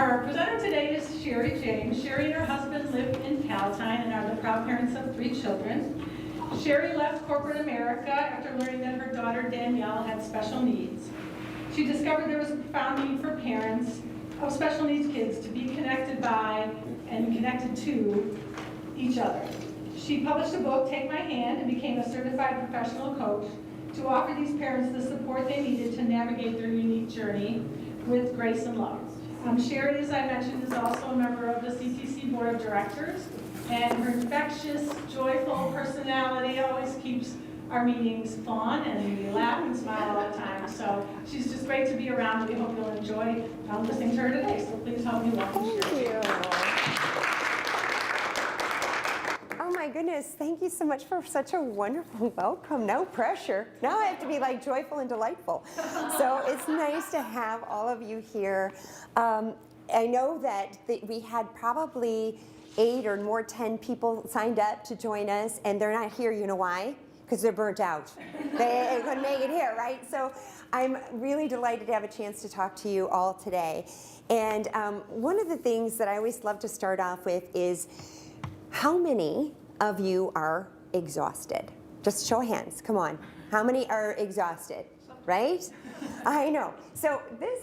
Our presenter today is Sherry James. Sherry and her husband live in Palatine and are the proud parents of 3 children. Sherry left corporate America after learning that her daughter Danielle had special needs. She discovered there was a profound need for parents of special needs kids to be connected by and connected to each other. She published a book, Take My Hand, and became a certified professional coach to offer these parents the support they needed to navigate their unique journey with grace and love. Sherry, as I mentioned, is also a member of the CTC Board of Directors, and her infectious, joyful personality always keeps our meetings fun, and we laugh and smile all the time. So she's just great to be around. We hope you'll enjoy listening to her today. So please help me welcome Sherry. Thank you. Oh my goodness, thank you so much for such a wonderful welcome. No pressure. Now I have to be like joyful and delightful. So it's nice to have all of you here. I know that we had probably 8 or more 10 people signed up to join us, and they're not here. You know why? Because they're burnt out. They couldn't make it here, right? So I'm really delighted to have a chance to talk to you all today. And one of the things that I always love to start off with is, how many of you are exhausted? Just show of hands, come on. How many are exhausted, right? I know. So this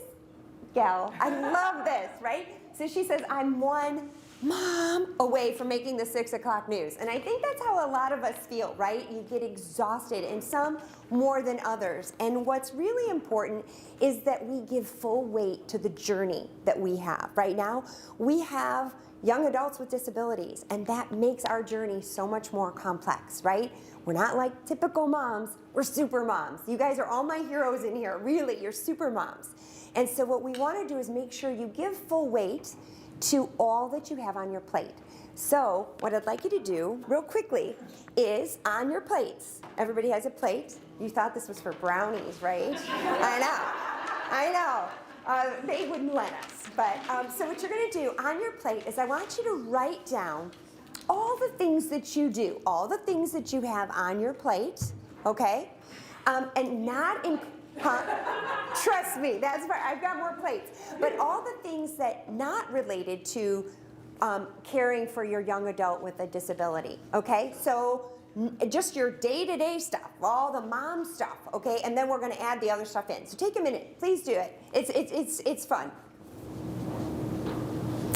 gal, I love this, right? So she says, I'm one mom away from making the 6 o'clock news. And I think that's how a lot of us feel, right? You get exhausted, and some more than others. And what's really important is that we give full weight to the journey that we have. Right now, we have young adults with disabilities, and that makes our journey so much more complex, right? We're not like typical moms, we're super moms. You guys are all my heroes in here, really, you're super moms. And so what we want to do is make sure you give full weight to all that you have on your plate. So what I'd like you to do real quickly is on your plates. Everybody has a plate. You thought this was for brownies, right? I know. They wouldn't let us. But so what you're going to do on your plate is I want you to write down all the things that you do, all the things that you have on your plate, okay? And not in... Trust me, that's right. I've got more plates. But all the things that not related to caring for your young adult with a disability, okay? So just your day-to-day stuff, all the mom stuff, okay? And then we're going to add the other stuff in. So take a minute, please do it. It's fun.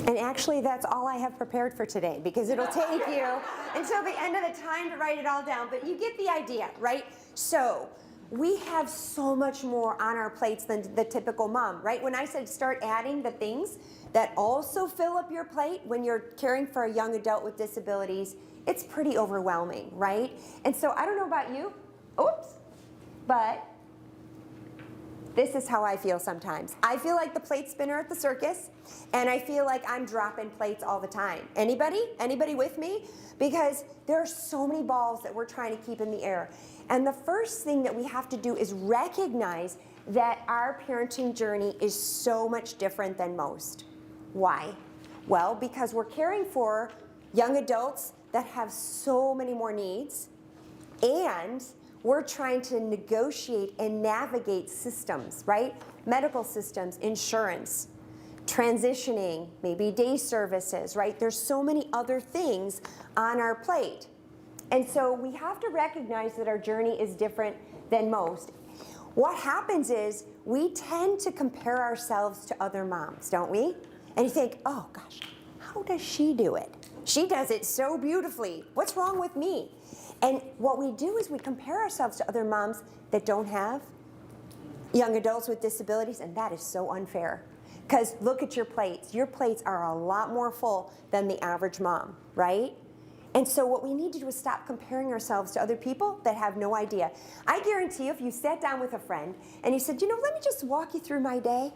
And actually, that's all I have prepared for today, because it'll take you until the end of the time to write it all down. But you get the idea, right? So we have so much more on our plates than the typical mom, right? When I said start adding the things that also fill up your plate when you're caring for a young adult with disabilities, it's pretty overwhelming, right? And so I don't know about you, but this is how I feel sometimes. I feel like the plate spinner at the circus, and I feel like I'm dropping plates all the time. Anybody? Anybody with me? Because there are so many balls that we're trying to keep in the air. And the first thing that we have to do is recognize that our parenting journey is so much different than most. Why? Well, because we're caring for young adults that have so many more needs, and we're trying to negotiate and navigate systems, right? Medical systems, insurance, transitioning, maybe day services, right? There's so many other things on our plate. And so we have to recognize that our journey is different than most. What happens is we tend to compare ourselves to other moms, don't we? And you think, oh gosh, how does she do it? She does it so beautifully. What's wrong with me? And what we do is we compare ourselves to other moms that don't have young adults with disabilities, and that is so unfair. Because look at your plates. Your plates are a lot more full than the average mom, right? And so what we need to do is stop comparing ourselves to other people that have no idea. I guarantee you, if you sat down with a friend and you said, you know, let me just walk you through my day.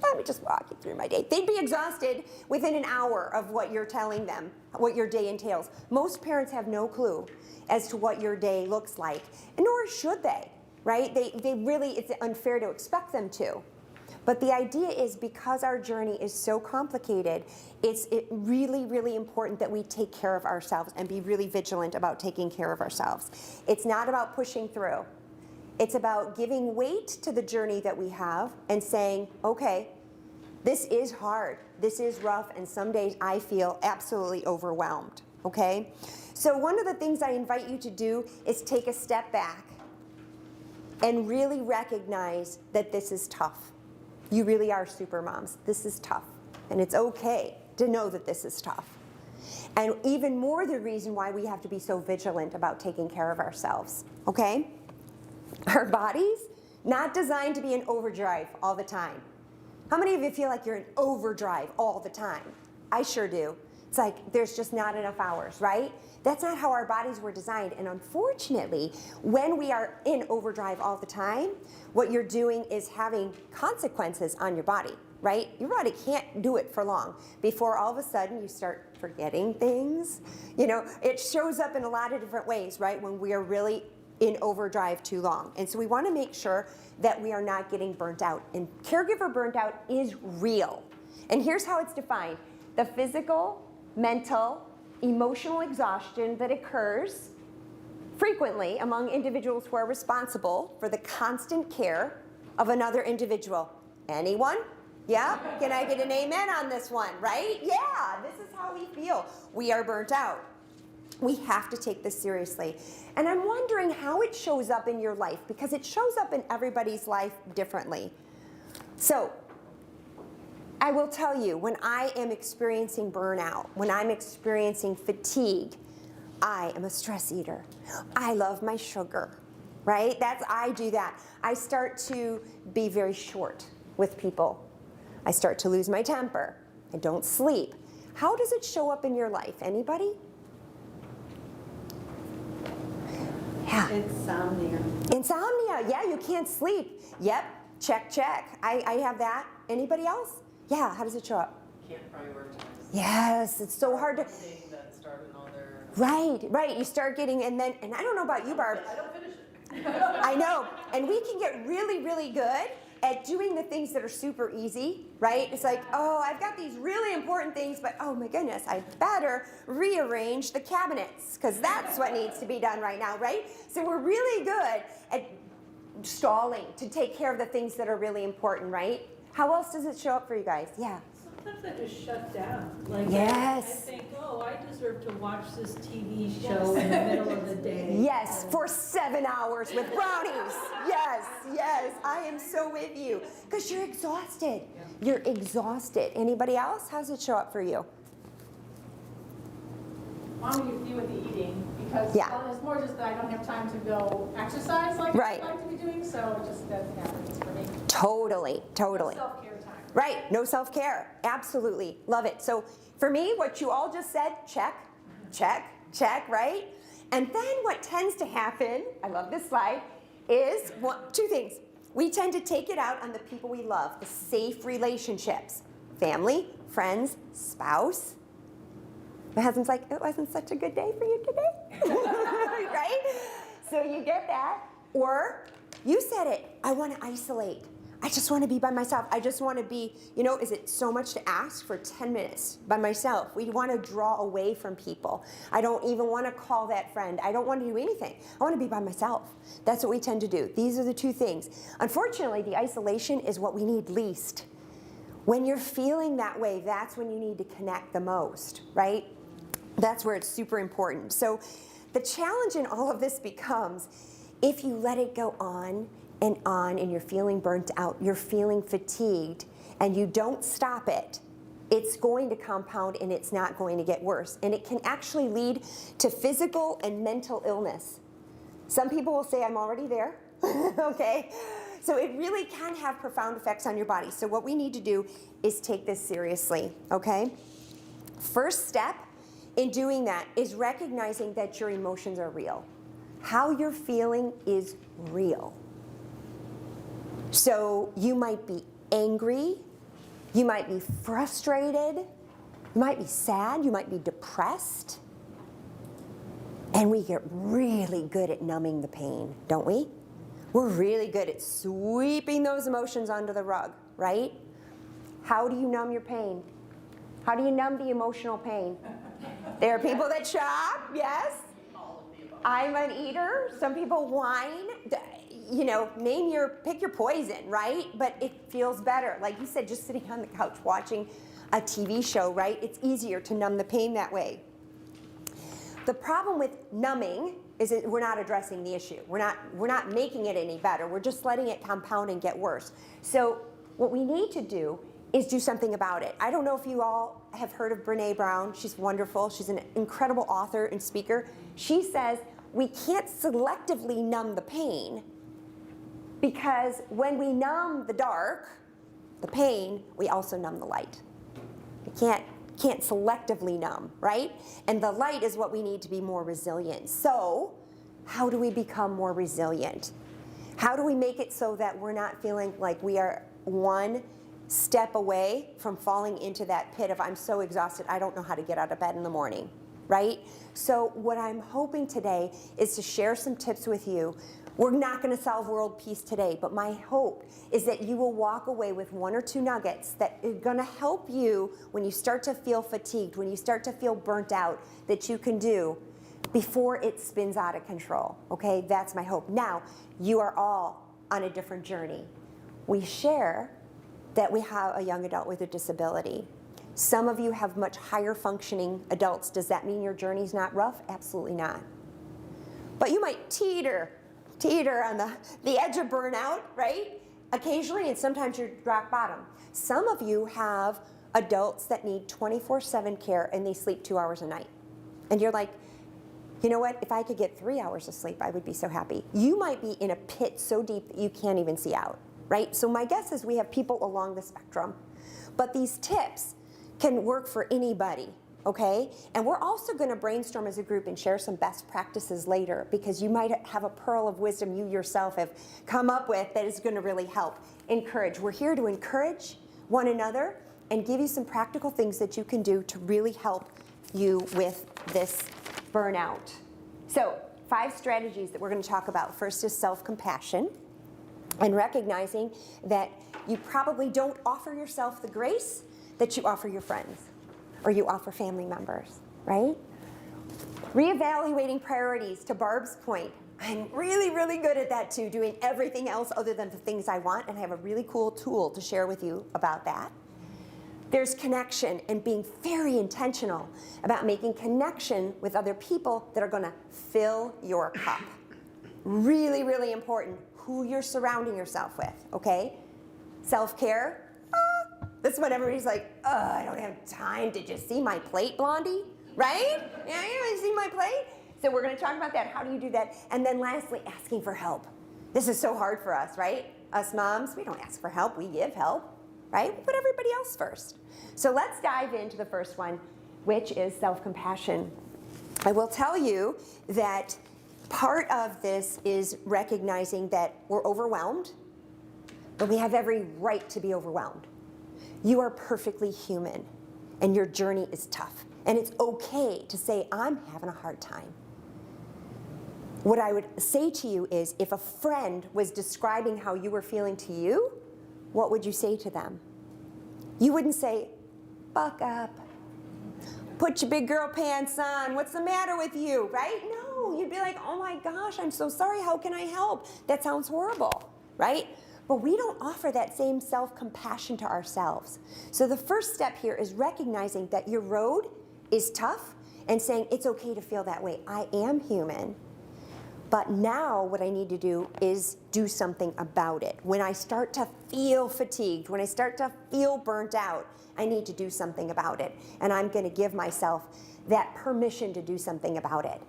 Let me just walk you through my day. They'd be exhausted within an hour of what you're telling them, what your day entails. Most parents have no clue as to what your day looks like, and nor should they, right? They really, it's unfair to expect them to. But the idea is, because our journey is so complicated, it's really, really important that we take care of ourselves and be really vigilant about taking care of ourselves. It's not about pushing through. It's about giving weight to the journey that we have and saying, okay, This is hard. This is rough, and some days I feel absolutely overwhelmed, okay? So one of the things I invite you to do is take a step back and really recognize that this is tough. You really are super moms. This is tough, and it's okay to know that this is tough. And even more the reason why we have to be so vigilant about taking care of ourselves, okay? Our bodies, not designed to be in overdrive all the time. How many of you feel like you're in overdrive all the time? I sure do. It's like there's just not enough hours, right? That's not how our bodies were designed. And unfortunately, when we are in overdrive all the time, what you're doing is having consequences on your body, right? Your body can't do it for long before all of a sudden you start forgetting things. You know, it shows up in a lot of different ways, right? When we are really in overdrive too long. And so we want to make sure that we are not getting burnt out. And caregiver burnt out is real. And here's how it's defined. The physical, mental, emotional exhaustion that occurs frequently among individuals who are responsible for the constant care of another individual. Anyone? Yeah? Can I get an amen on this one, right? Yeah, this is how we feel. We are burnt out. We have to take this seriously. And I'm wondering how it shows up in your life, because it shows up in everybody's life differently. So, I will tell you, when I am experiencing burnout, when I'm experiencing fatigue, I am a stress eater. I love my sugar, right? I do that. I start to be very short with people. I start to lose my temper. I don't sleep. How does it show up in your life? Anybody? Yeah. Insomnia. Insomnia, yeah, you can't sleep. Yep, check, check. I have that. Anybody else? Yeah, how does it show up? Can't prioritize. Yes, it's so hard to. Thing that started all their. Right. You start getting, and I don't know about you, Barb. I don't finish it. I know, and we can get really, really good at doing the things that are super easy, right? It's like, oh, I've got these really important things, but oh my goodness, I better rearrange the cabinets, because that's what needs to be done right now, right? So we're really good at stalling to take care of the things that are really important, right? How else does it show up for you guys? Yeah. Sometimes I just shut down. Like Yes. I think, oh, I deserve to watch this TV show in the middle of the day. Yes, for 7 hours with brownies. Yes, I am so with you. Because you're exhausted. You're exhausted. Anybody else? How does it show up for you? Mom, you do with the eating, because it's more just that I don't have time to go exercise like Right. I'd like to be doing, so it just doesn't happen for me. Totally. Self-care time. Right, no self-care. Absolutely. Love it. So for me, what you all just said, check, right? And then what tends to happen, I love this slide, is two things. We tend to take it out on the people we love, the safe relationships. Family, friends, spouse. My husband's like, it wasn't such a good day for you today. Right? So you get that. Or you said it, I want to isolate. I just want to be by myself. I just want to be, is it so much to ask for 10 minutes by myself? We want to draw away from people. I don't even want to call that friend. I don't want to do anything. I want to be by myself. That's what we tend to do. These are the two things. Unfortunately, the isolation is what we need least. When you're feeling that way, that's when you need to connect the most, right? That's where it's super important. So the challenge in all of this becomes, if you let it go on, and you're feeling burnt out, you're feeling fatigued, and you don't stop it, it's going to compound and it's not going to get worse. And it can actually lead to physical and mental illness. Some people will say, I'm already there, okay? So it really can have profound effects on your body. So what we need to do is take this seriously, okay? First step in doing that is recognizing that your emotions are real. How you're feeling is real. So you might be angry, you might be frustrated, you might be sad, you might be depressed. And we get really good at numbing the pain, don't we? We're really good at sweeping those emotions under the rug, right? How do you numb your pain? How do you numb the emotional pain? There are people that shop, yes. I'm an eater. Some people whine. pick your poison, right? But it feels better. Like you said, just sitting on the couch watching a TV show, right? It's easier to numb the pain that way. The problem with numbing is that we're not addressing the issue. We're not making it any better. We're just letting it compound and get worse. So what we need to do is do something about it. I don't know if you all have heard of Brené Brown. She's wonderful. She's an incredible author and speaker. She says we can't selectively numb the pain, because when we numb the dark, the pain, we also numb the light. We can't selectively numb, right? And the light is what we need to be more resilient. So how do we become more resilient? How do we make it so that we're not feeling like we are one step away from falling into that pit of, I'm so exhausted, I don't know how to get out of bed in the morning, right? So what I'm hoping today is to share some tips with you. We're not going to solve world peace today, but my hope is that you will walk away with 1 or 2 nuggets that are going to help you when you start to feel fatigued, when you start to feel burnt out, that you can do before it spins out of control, okay? That's my hope. Now, you are all on a different journey. We share that we have a young adult with a disability. Some of you have much higher functioning adults. Does that mean your journey's not rough? Absolutely not. But you might teeter on the edge of burnout, right? Occasionally, and sometimes you're rock bottom. Some of you have adults that need 24/7 care and they sleep 2 hours a night. And you're like, you know what? If I could get 3 hours of sleep, I would be so happy. You might be in a pit so deep that you can't even see out, right? So my guess is we have people along the spectrum. But these tips can work for anybody, okay? And we're also going to brainstorm as a group and share some best practices later, because you might have a pearl of wisdom you yourself have come up with that is going to really help encourage. We're here to encourage one another and give you some practical things that you can do to really help you with this burnout. So 5 strategies that we're going to talk about. First is self-compassion, and recognizing that you probably don't offer yourself the grace that you offer your friends or you offer family members, right? Reevaluating priorities, to Barb's point. I'm really, really good at that too, doing everything else other than the things I want, and I have a really cool tool to share with you about that. There's connection, and being very intentional about making connection with other people that are going to fill your cup. Really, really important who you're surrounding yourself with, okay? Self-care. That's when everybody's like, I don't have time to just see my plate, Blondie, right? Yeah, you want to see my plate? So we're going to talk about that. How do you do that? And then lastly, asking for help. This is so hard for us, right? Us moms, we don't ask for help, we give help, right? We put everybody else first. So let's dive into the first one, which is self-compassion. I will tell you that part of this is recognizing that we're overwhelmed, but we have every right to be overwhelmed. You are perfectly human, and your journey is tough. And it's okay to say, I'm having a hard time. What I would say to you is, if a friend was describing how you were feeling to you, what would you say to them? You wouldn't say, buck up, put your big girl pants on, what's the matter with you, right? No, you'd be like, oh my gosh, I'm so sorry, how can I help? That sounds horrible, right? But we don't offer that same self-compassion to ourselves. So the first step here is recognizing that your road is tough and saying it's okay to feel that way. I am human, but now what I need to do is do something about it. When I start to feel fatigued, when I start to feel burnt out, I need to do something about it. And I'm going to give myself that permission to do something about it,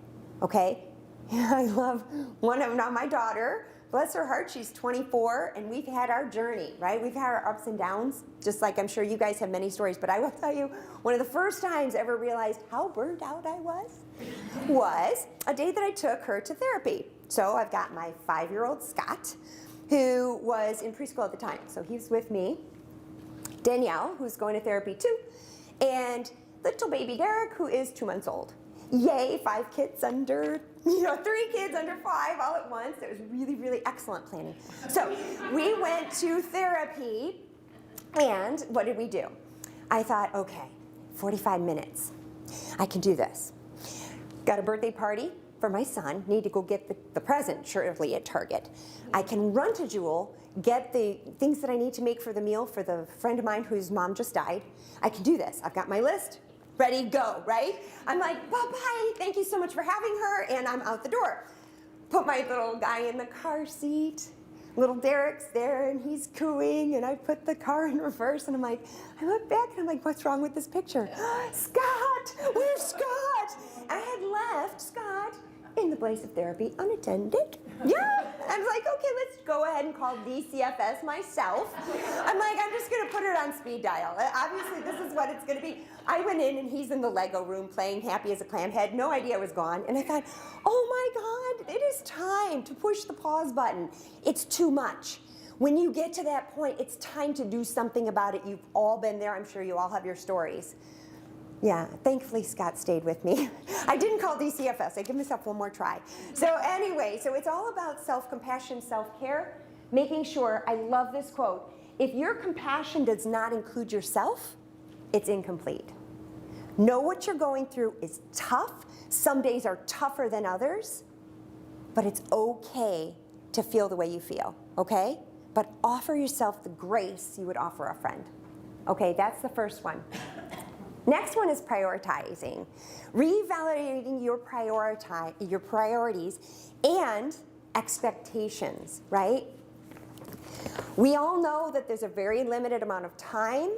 okay? I love one of my daughter, bless her heart, she's 24, and we've had our journey, right? We've had our ups and downs, just like I'm sure you guys have many stories, but I will tell you, one of the first times I ever realized how burnt out I was a day that I took her to therapy. So I've got my 5-year-old Scott, who was in preschool at the time, so he was with me, Danielle, who's going to therapy too, and little baby Derek, who is 2 months old. Yay, 3 kids under 5 all at once. It was really, really excellent planning. So we went to therapy, and what did we do? I thought, okay, 45 minutes. I can do this. Got a birthday party for my son, need to go get the present, surely at Target. I can run to Jewel, get the things that I need to make for the meal for the friend of mine whose mom just died. I can do this. I've got my list, ready, go, right? I'm like, bye-bye, thank you so much for having her, and I'm out the door. Put my little guy in the car seat. Little Derek's there, and he's cooing, and I put the car in reverse, and I look back, and I'm like, what's wrong with this picture? Scott, where's Scott? I had left Scott in the place of therapy unattended. Yeah, I was like, okay, let's go ahead and call DCFS myself. I'm like, I'm just gonna put it on speed dial. Obviously, this is what it's gonna be. I went in, and he's in the Lego room playing happy as a clam, had no idea I was gone, and I thought, oh my God, it is time to push the pause button. It's too much. When you get to that point, it's time to do something about it. You've all been there. I'm sure you all have your stories. Yeah, thankfully Scott stayed with me. I didn't call DCFS. I give myself one more try. So anyway, so it's all about self-compassion, self-care, making sure, I love this quote, if your compassion does not include yourself, it's incomplete. Know what you're going through is tough. Some days are tougher than others, but it's okay to feel the way you feel, okay? But offer yourself the grace you would offer a friend. Okay, that's the first one. Next one is prioritizing. Revalidating your priorities and expectations, right? We all know that there's a very limited amount of time,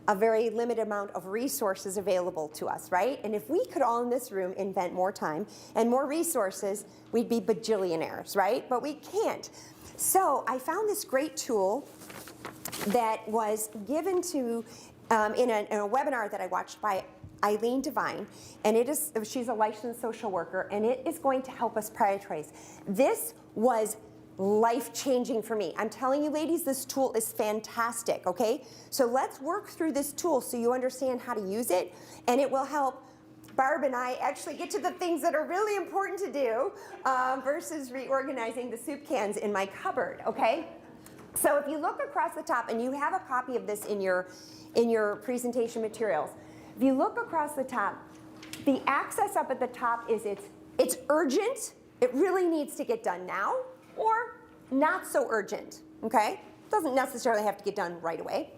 a very limited amount of resources available to us, right? And if we could all in this room invent more time and more resources, we'd be bajillionaires, right? But we can't. So I found this great tool that was given to in a webinar that I watched by Eileen Devine, and she's a licensed social worker, and it is going to help us prioritize. This was life-changing for me. I'm telling you, ladies, this tool is fantastic, okay? So let's work through this tool so you understand how to use it, and it will help Barb and I actually get to the things that are really important to do versus reorganizing the soup cans in my cupboard, okay? So if you look across the top, and you have a copy of this in your presentation materials, if you look across the top, the access up at the top is it's urgent, it really needs to get done now, or not so urgent, okay? Doesn't necessarily have to get done right away.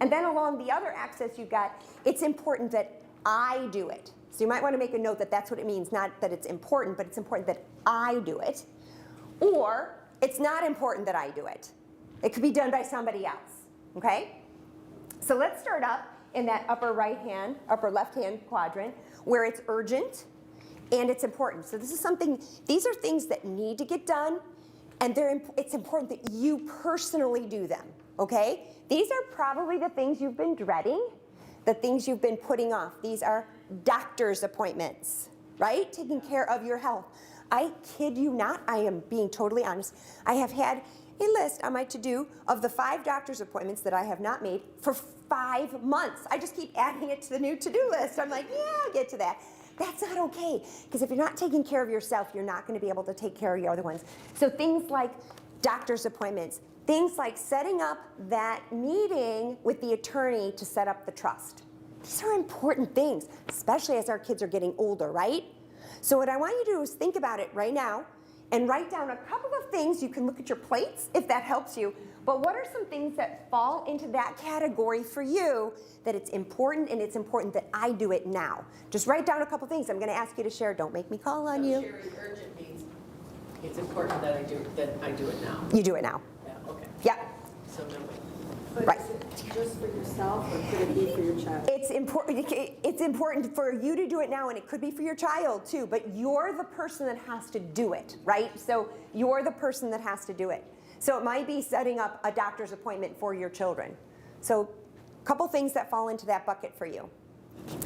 And then along the other axis you've got, it's important that I do it. So you might want to make a note that that's what it means, not that it's important, but it's important that I do it. Or it's not important that I do it. It could be done by somebody else, okay? So let's start up in that upper left-hand quadrant where it's urgent and it's important. So this is something, these are things that need to get done, and it's important that you personally do them, okay? These are probably the things you've been dreading, the things you've been putting off. These are doctor's appointments, right? Taking care of your health. I kid you not, I am being totally honest. I have had a list on my to-do of the 5 doctor's appointments that I have not made for 5 months. I just keep adding it to the new to-do list. I'm like, yeah, I'll get to that. That's not okay, because if you're not taking care of yourself, you're not going to be able to take care of your other ones. So things like doctor's appointments, things like setting up that meeting with the attorney to set up the trust. These are important things, especially as our kids are getting older, right? So what I want you to do is think about it right now and write down a couple of things. You can look at your plates if that helps you. But what are some things that fall into that category for you that it's important, and it's important that I do it now? Just write down a couple things. I'm going to ask you to share. Don't make me call on you. Sharing urgent means it's important that I do it now. You do it now. Yeah, okay. Yeah. So no wait. But Right. is it just for yourself, or could it be for your child? It's important for you to do it now, and it could be for your child too, but you're the person that has to do it, right? So you're the person that has to do it. So it might be setting up a doctor's appointment for your children. So a couple things that fall into that bucket for you.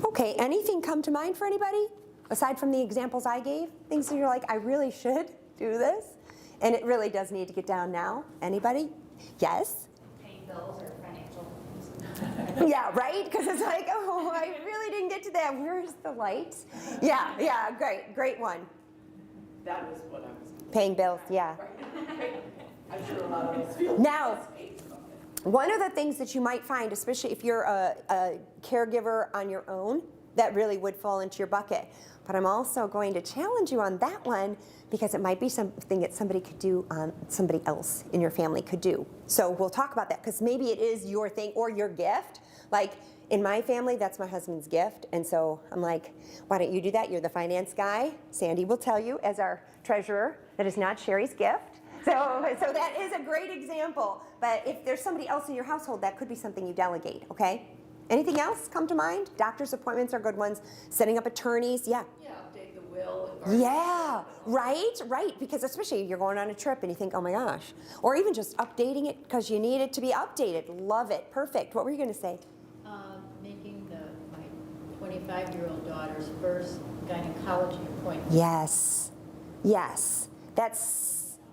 Okay, anything come to mind for anybody? Aside from the examples I gave, things that you're like, I really should do this, and it really does need to get down now. Anybody? Yes? Paying bills or financial. Yeah, right? Because it's like, oh, I really didn't get to that. Where's the light? Yeah, great one. That was what I was. Paying bills, yeah. I'm sure a lot of us feel. Now, one of the things that you might find, especially if you're a caregiver on your own, that really would fall into your bucket. But I'm also going to challenge you on that one because it might be something that somebody could do, somebody else in your family could do. So we'll talk about that because maybe it is your thing or your gift. Like in my family, that's my husband's gift. And so I'm like, why don't you do that? You're the finance guy. Sandy will tell you as our treasurer that is not Sherry's gift. So that is a great example. But if there's somebody else in your household, that could be something you delegate, okay? Anything else come to mind? Doctor's appointments are good ones. Setting up attorneys, yeah. Yeah, update the will. and Yeah, right, because especially you're going on a trip and you think, oh my gosh. Or even just updating it because you need it to be updated. Love it, perfect. What were you gonna say? Making my 25-year-old daughter's first gynecology appointment. Yes,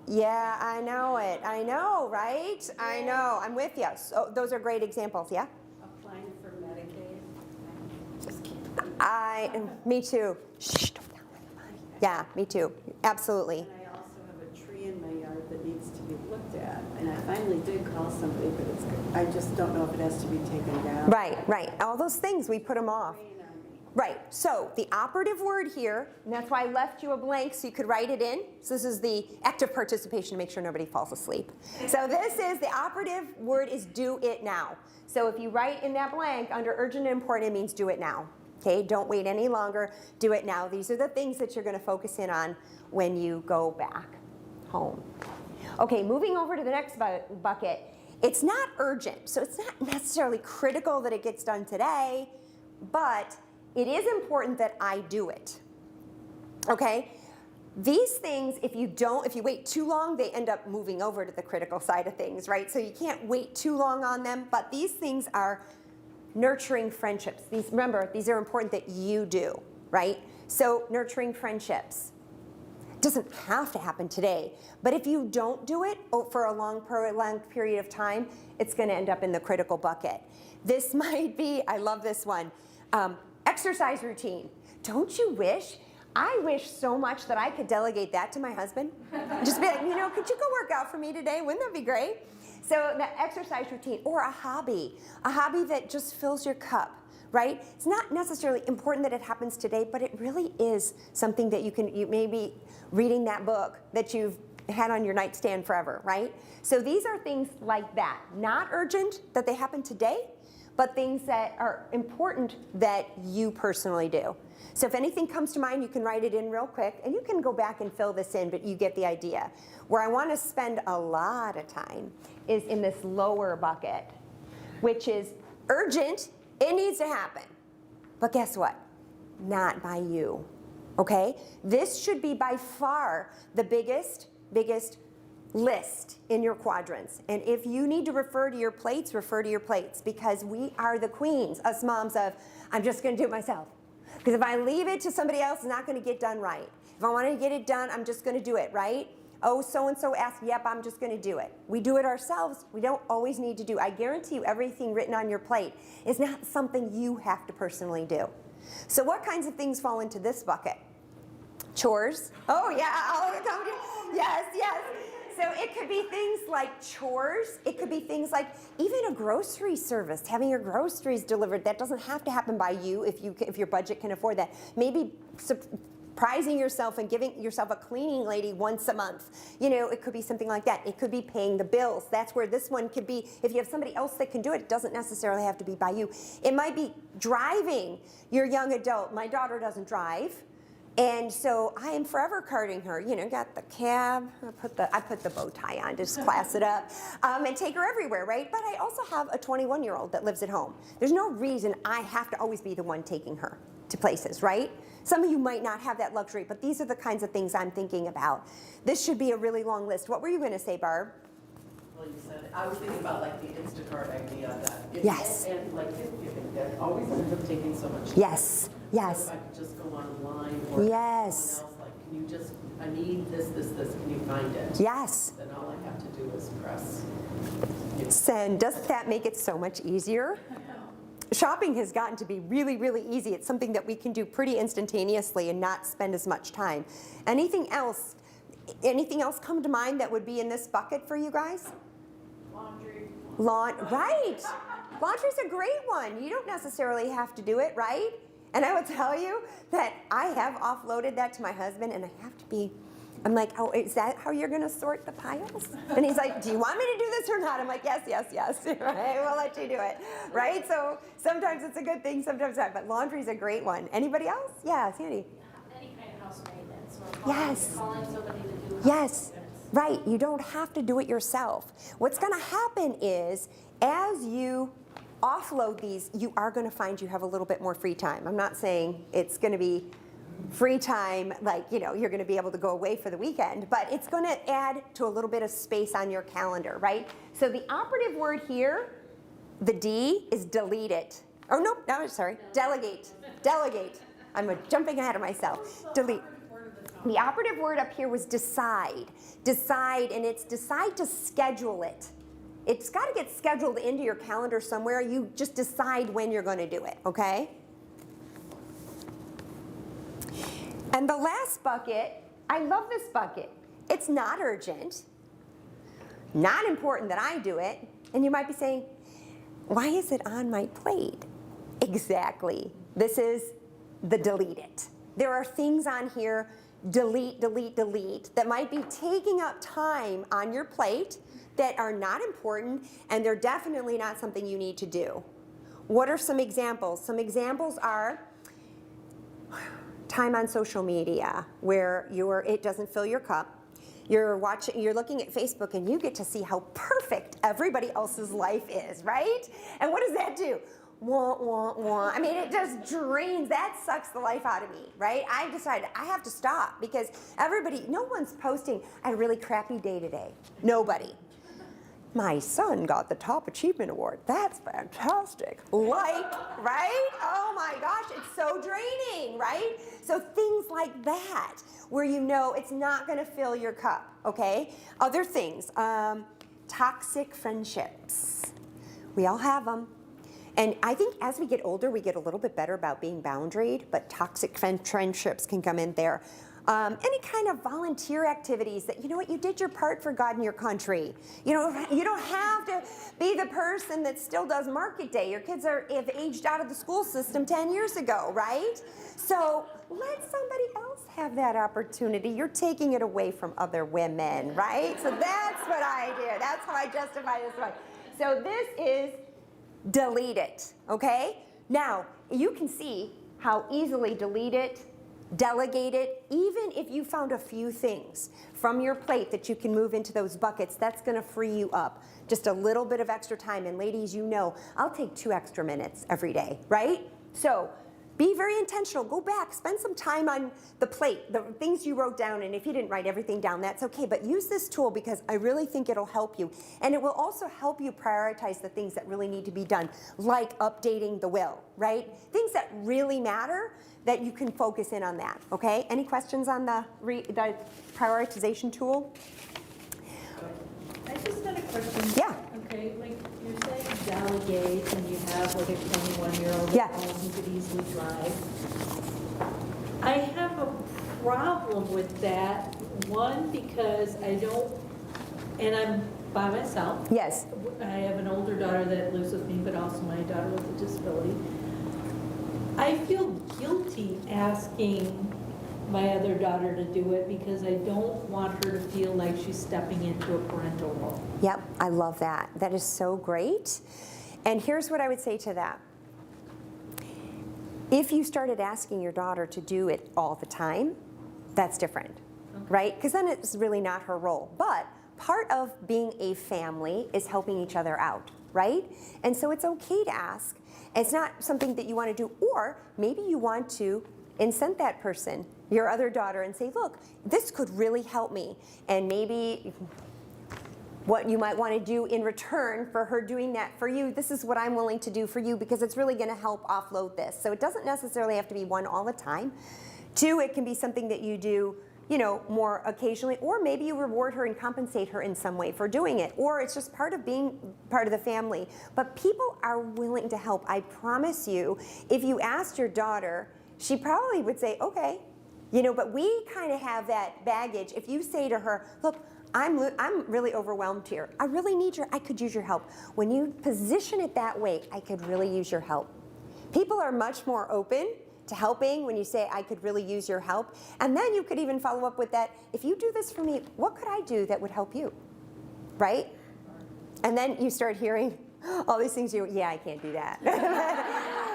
yeah, I know it. I know, right? I know, I'm with you. So those are great examples, yeah? Applying for Medicaid. Just keep. Me too. Shh, don't tell anybody. Yeah, me too, absolutely. And I also have a tree in my yard that needs to be looked at. And I finally did call somebody, but I just don't know if it has to be taken down. Right, all those things, we put them off. Rain on me. Right, so the operative word here, and that's why I left you a blank so you could write it in. So this is the active participation to make sure nobody falls asleep. So this is, the operative word is do it now. So if you write in that blank under urgent and important, it means do it now. Okay, don't wait any longer, do it now. These are the things that you're gonna focus in on when you go back home. Okay, moving over to the next bucket. It's not urgent, so it's not necessarily critical that it gets done today, but it is important that I do it, okay? These things, if you wait too long, they end up moving over to the critical side of things, right? So you can't wait too long on them, but these things are nurturing friendships. Remember, these are important that you do, right? So nurturing friendships. Doesn't have to happen today, but if you don't do it for a long period of time, it's gonna end up in the critical bucket. This might be, I love this one, exercise routine. Don't you wish? I wish so much that I could delegate that to my husband. Just be like, could you go work out for me today? Wouldn't that be great? So that exercise routine or a hobby that just fills your cup, right? It's not necessarily important that it happens today, but it really is something that you may be reading that book that you've had on your nightstand forever, right? So these are things like that. Not urgent that they happen today, but things that are important that you personally do. So if anything comes to mind, you can write it in real quick, and you can go back and fill this in, but you get the idea. Where I want to spend a lot of time is in this lower bucket, which is urgent, it needs to happen. But guess what? Not by you, okay? This should be by far the biggest list in your quadrants. And if you need to refer to your plates, because we are the queens, us moms of, I'm just gonna do it myself. Because if I leave it to somebody else, it's not gonna get done right. If I wanna get it done, I'm just gonna do it, right? Oh, so-and-so asked, yep, I'm just gonna do it. We do it ourselves, we don't always need to do. I guarantee you everything written on your plate is not something you have to personally do. So what kinds of things fall into this bucket? Chores. Oh yeah, yes. So it could be things like chores. It could be things like even a grocery service, having your groceries delivered. That doesn't have to happen by you if your budget can afford that. Maybe surprising yourself and giving yourself a cleaning lady once a month. It could be something like that. It could be paying the bills. That's where this one could be. If you have somebody else that can do it, it doesn't necessarily have to be by you. It might be driving your young adult. My daughter doesn't drive. And so I am forever carting her. Got the cab. I put the bow tie on, just class it up, and take her everywhere, right? But I also have a 21-year-old that lives at home. There's no reason I have to always be the one taking her to places, right? Some of you might not have that luxury, but these are the kinds of things I'm thinking about. This should be a really long list. What were you going to say, Barb? Well, you said it. I was thinking about like the Instacart idea that. Yes. And like gift giving that always ends up taking so much time. Yes. So if I could just go online or Yes. someone else, like, can you just, I need this, can you find it? Yes. Then all I have to do is press. Send. Doesn't that make it so much easier? Shopping has gotten to be really, really easy. It's something that we can do pretty instantaneously and not spend as much time. Anything else come to mind that would be in this bucket for you guys? Laundry. Right. Laundry's a great one. You don't necessarily have to do it, right? And I will tell you that I have offloaded that to my husband, and I have to be, I'm like, oh, is that how you're gonna sort the piles? And he's like, do you want me to do this or not? I'm like, yes, yes, yes, right, we'll let you do it, right? So sometimes it's a good thing, sometimes not, but laundry's a great one. Anybody else? Yeah, Sandy. Any kind of house maintenance or Yes. calling somebody to do house Yes, maintenance. right, you don't have to do it yourself. What's gonna happen is, as you offload these, you are gonna find you have a little bit more free time. I'm not saying it's gonna be free time, like, you know, you're gonna be able to go away for the weekend, but it's gonna add to a little bit of space on your calendar, right? So the operative word here, the D, is delete it. Oh, no, sorry, delegate, delegate. I'm jumping ahead of myself. Delete. The operative word up here was decide. Decide, and it's decide to schedule it. It's got to get scheduled into your calendar somewhere. You just decide when you're going to do it, okay? And the last bucket, I love this bucket. It's not urgent, not important that I do it. And you might be saying, why is it on my plate? Exactly. This is the delete it. There are things on here, delete, delete, delete, that might be taking up time on your plate that are not important, and they're definitely not something you need to do. What are some examples? Some examples are time on social media where it doesn't fill your cup. You're looking at Facebook and you get to see how perfect everybody else's life is, right? And what does that do? Wah, wah, wah. I mean, it just drains, that sucks the life out of me, right? I decided I have to stop because no one's posting, I had a really crappy day today. Nobody. My son got the top achievement award. That's fantastic. Like, right? Oh my gosh, it's so draining, right? So things like that, where you know it's not gonna fill your cup, okay? Other things, toxic friendships. We all have them. And I think as we get older, we get a little bit better about being boundaried, but toxic friendships can come in there. Any kind of volunteer activities that, you know what, you did your part for God and your country. You know, you don't have to be the person that still does market day. Your kids have aged out of the school system 10 years ago, right? So let somebody else have that opportunity. You're taking it away from other women, right? So that's what I do. That's how I justify this one. So this is delete it, okay? Now, you can see how easily delete it, delegate it, even if you found a few things from your plate that you can move into those buckets, that's gonna free you up just a little bit of extra time. And ladies, you know, I'll take 2 extra minutes every day, right? So be very intentional. Go back, spend some time on the plate, the things you wrote down, and if you didn't write everything down, that's okay, but use this tool because I really think it'll help you. And it will also help you prioritize the things that really need to be done, like updating the will, right? Things that really matter, that you can focus in on that, okay? Any questions on the prioritization tool? I just had a question. Yeah. Okay, like you're saying delegate and you have like a 21-year-old Yeah. that home who could easily drive. I have a problem with that. One, because I don't, and I'm by myself. Yes. I have an older daughter that lives with me, but also my daughter with a disability. I feel guilty asking my other daughter to do it because I don't want her to feel like she's stepping into a parental role. Yep, I love that. That is so great. And here's what I would say to that. If you started asking your daughter to do it all the time, that's different, right? Because then it's really not her role. But part of being a family is helping each other out, right? And so it's okay to ask. It's not something that you want to do, or maybe you want to incent that person, your other daughter, and say, look, this could really help me. And maybe what you might want to do in return for her doing that for you, this is what I'm willing to do for you because it's really going to help offload this. So it doesn't necessarily have to be one all the time. 2, it can be something that you do, you know, more occasionally, or maybe you reward her and compensate her in some way for doing it, or it's just part of being part of the family. But people are willing to help. I promise you, if you asked your daughter, she probably would say, okay, you know, but we kind of have that baggage. If you say to her, look, I'm really overwhelmed here. I really need I could use your help. When you position it that way, I could really use your help. People are much more open to helping when you say, I could really use your help. And then you could even follow up with that, if you do this for me, what could I do that would help you, right? And then you start hearing all these things, yeah, I can't do that.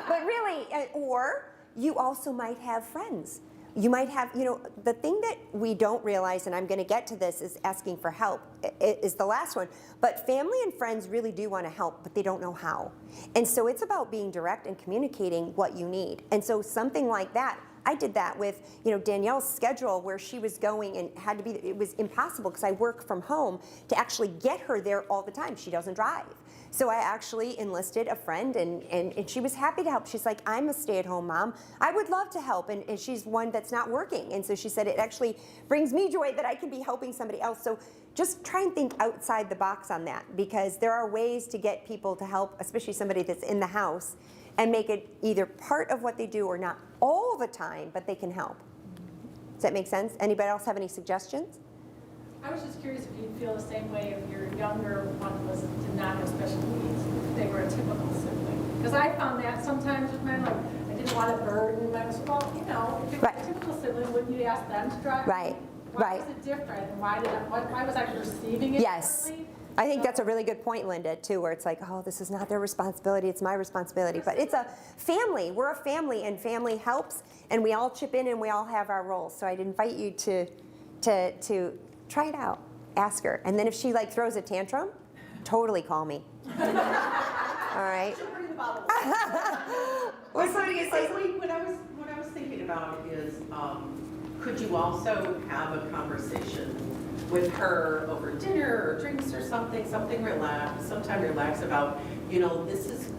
But really, or you also might have friends. You might have, the thing that we don't realize, and I'm going to get to this, is asking for help is the last one. But family and friends really do want to help, but they don't know how. And so it's about being direct and communicating what you need. And so something like that, I did that with, Danielle's schedule where she was going and had to be, it was impossible because I work from home to actually get her there all the time. She doesn't drive. So I actually enlisted a friend and she was happy to help. She's like, I'm a stay-at-home mom. I would love to help. And she's one that's not working. And so she said, it actually brings me joy that I can be helping somebody else. So just try and think outside the box on that, because there are ways to get people to help, especially somebody that's in the house, and make it either part of what they do or not all the time, but they can help. Does that make sense? Anybody else have any suggestions? I was just curious if you'd feel the same way if your younger one did not have special needs, if they were a typical sibling. Because I found that sometimes with mine, like, I didn't want to burden them. Well, if it was a typical sibling, wouldn't you ask them to drive? Right. Why was it different? And why was I perceiving it differently? I think that's a really good point, Linda, too, where it's like, oh, this is not their responsibility, it's my responsibility. But it's a family. We're a family, and family helps, and we all chip in, and we all have our roles. So I'd invite you to try it out. Ask her. And then if she throws a tantrum, totally call me. All right? What I was thinking about is, could you also have a conversation with her over dinner or drinks or something relaxed, sometime relaxed about, this is,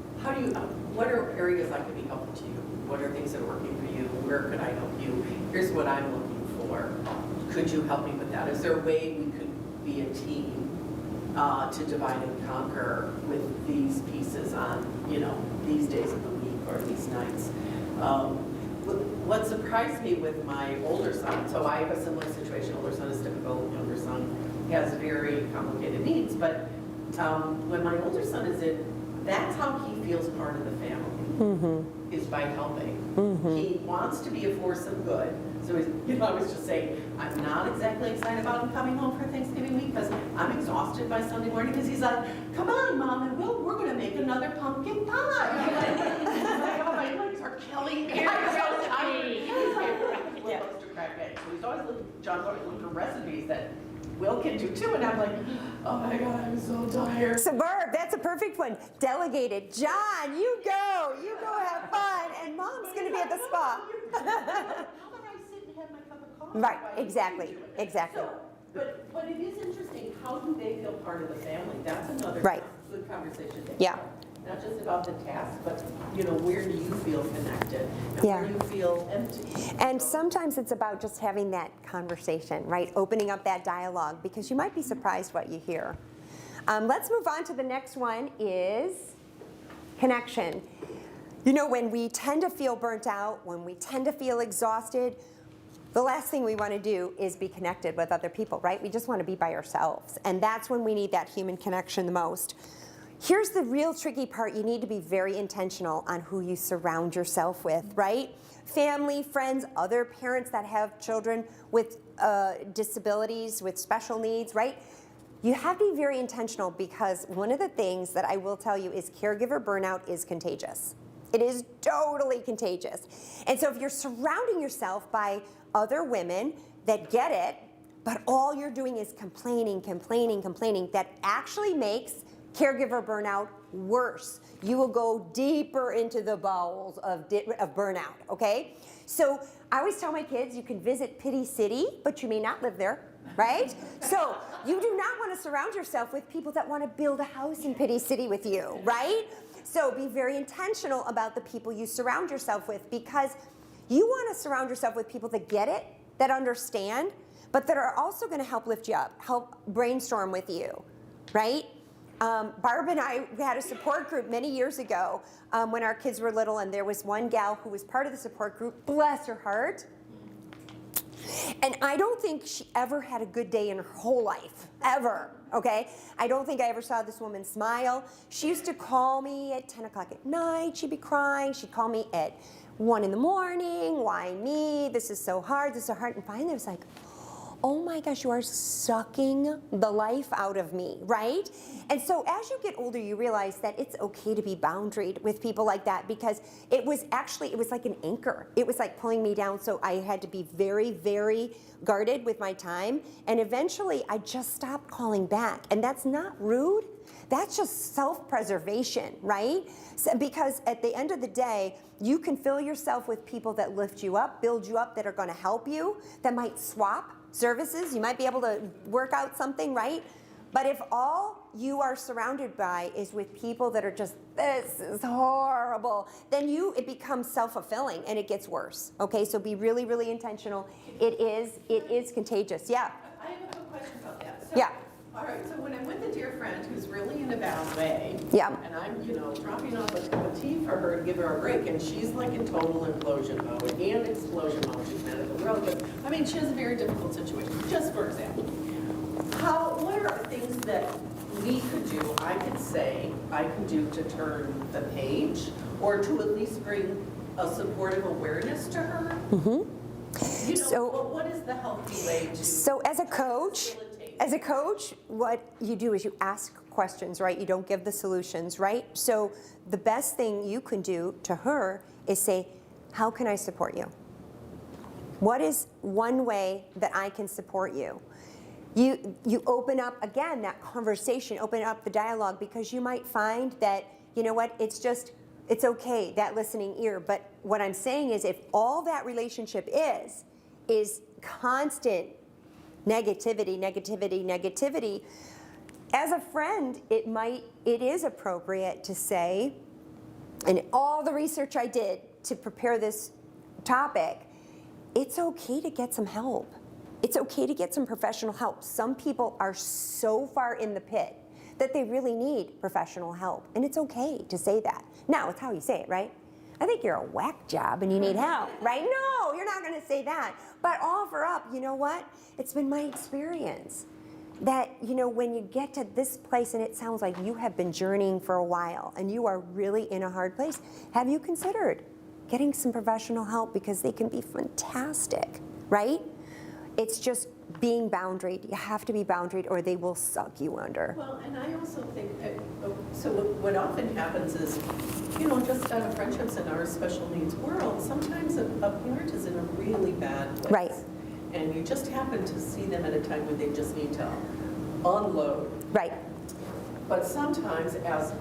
what are areas I could be helpful to you? What are things that are working for you? Where could I help you? Here's what I'm looking for. Could you help me with that? Is there a way we could be a team to divide and conquer with these pieces on, these days of the week or these nights? What surprised me with my older son, so I have a similar situation. Older son is typical, younger son has very complicated needs, but when my older son is in, that's how he feels part of the family, is by helping. He wants to be a force of good. So I was just saying, I'm not exactly excited about him coming home for Thanksgiving week because I'm exhausted by Sunday morning, because he's like, come on, Mom, and we're going to make another pumpkin pie. Oh, my legs are killing me. I'm so tired. He's supposed to crack eggs. So he's always John's always looking for recipes that Will can do too, and I'm like, oh my God, I'm so tired. So Barb, that's a perfect one. Delegated. John, you go have fun, and Mom's going to be at the spa. Right, exactly. So, but it is interesting, how do they feel part of the family? That's another good conversation to have. Not just about the task, but where do you feel connected? And where do you feel empty? And sometimes it's about just having that conversation, right? Opening up that dialogue, because you might be surprised what you hear. Let's move on to the next one is connection. When we tend to feel burnt out, when we tend to feel exhausted, the last thing we want to do is be connected with other people, right? We just want to be by ourselves. And that's when we need that human connection the most. Here's the real tricky part. You need to be very intentional on who you surround yourself with, right? Family, friends, other parents that have children with disabilities, with special needs, right? You have to be very intentional, because one of the things that I will tell you is caregiver burnout is contagious. It is totally contagious. And so if you're surrounding yourself by other women that get it, but all you're doing is complaining, that actually makes caregiver burnout worse. You will go deeper into the bowels of burnout, okay? So I always tell my kids, you can visit Pity City, but you may not live there, right? So you do not want to surround yourself with people that want to build a house in Pity City with you, right? So be very intentional about the people you surround yourself with, because you want to surround yourself with people that get it, that understand, but that are also going to help lift you up, help brainstorm with you, right? Barb and I had a support group many years ago when our kids were little, and there was one gal who was part of the support group, bless her heart. And I don't think she ever had a good day in her whole life, ever, okay? I don't think I ever saw this woman smile. She used to call me at 10 o'clock at night. She'd be crying. She'd call me at 1 in the morning, why me? This is so hard, this is so hard. And finally I was like, oh my gosh, you are sucking the life out of me, right? And so as you get older, you realize that it's okay to be boundaried with people like that, because it was like an anchor. It was like pulling me down, so I had to be very, very guarded with my time. And eventually I just stopped calling back. And that's not rude. That's just self-preservation, right? So, because at the end of the day, you can fill yourself with people that lift you up, build you up, that are gonna help you, that might swap services. You might be able to work out something, right? But if all you are surrounded by is with people that are just, this is horrible, then it becomes self-fulfilling and it gets worse. Okay, so be really, really intentional. It is contagious. Yeah. I have a question about that. So, Yeah. All right, so when I'm with a dear friend who's really in a bad way, Yeah. and I'm, dropping off a cup of tea for her to give her a break, and she's like in total implosion mode and explosion mode. She's mad at the world, but I mean, she has a very difficult situation. Just for example, what are things that we could do? I could do to turn the page, or to at least bring a supportive awareness to her. Mm-hmm. What is the healthy way to? So as a coach, what you do is you ask questions, right? You don't give the solutions, right? So the best thing you can do to her is say, how can I support you? What is one way that I can support you? You open up, again, that conversation, open up the dialogue, because you might find that, you know what, it's okay, that listening ear. But what I'm saying is, if all that relationship is constant negativity, as a friend, it is appropriate to say, and all the research I did to prepare this topic, it's okay to get some help. It's okay to get some professional help. Some people are so far in the pit that they really need professional help, and it's okay to say that. Now, it's how you say it, right? I think you're a whack job and you need help, right? No, you're not gonna say that. But offer up, you know what? It's been my experience that, when you get to this place and it sounds like you have been journeying for a while and you are really in a hard place, have you considered getting some professional help? Because they can be fantastic, right? It's just being boundaried. You have to be boundaried or they will suck you under. Well, and I also think, what often happens is, just out of friendships in our special needs world, sometimes a parent is in a really bad place. Right. And you just happen to see them at a time when they just need to unload. Right. But sometimes as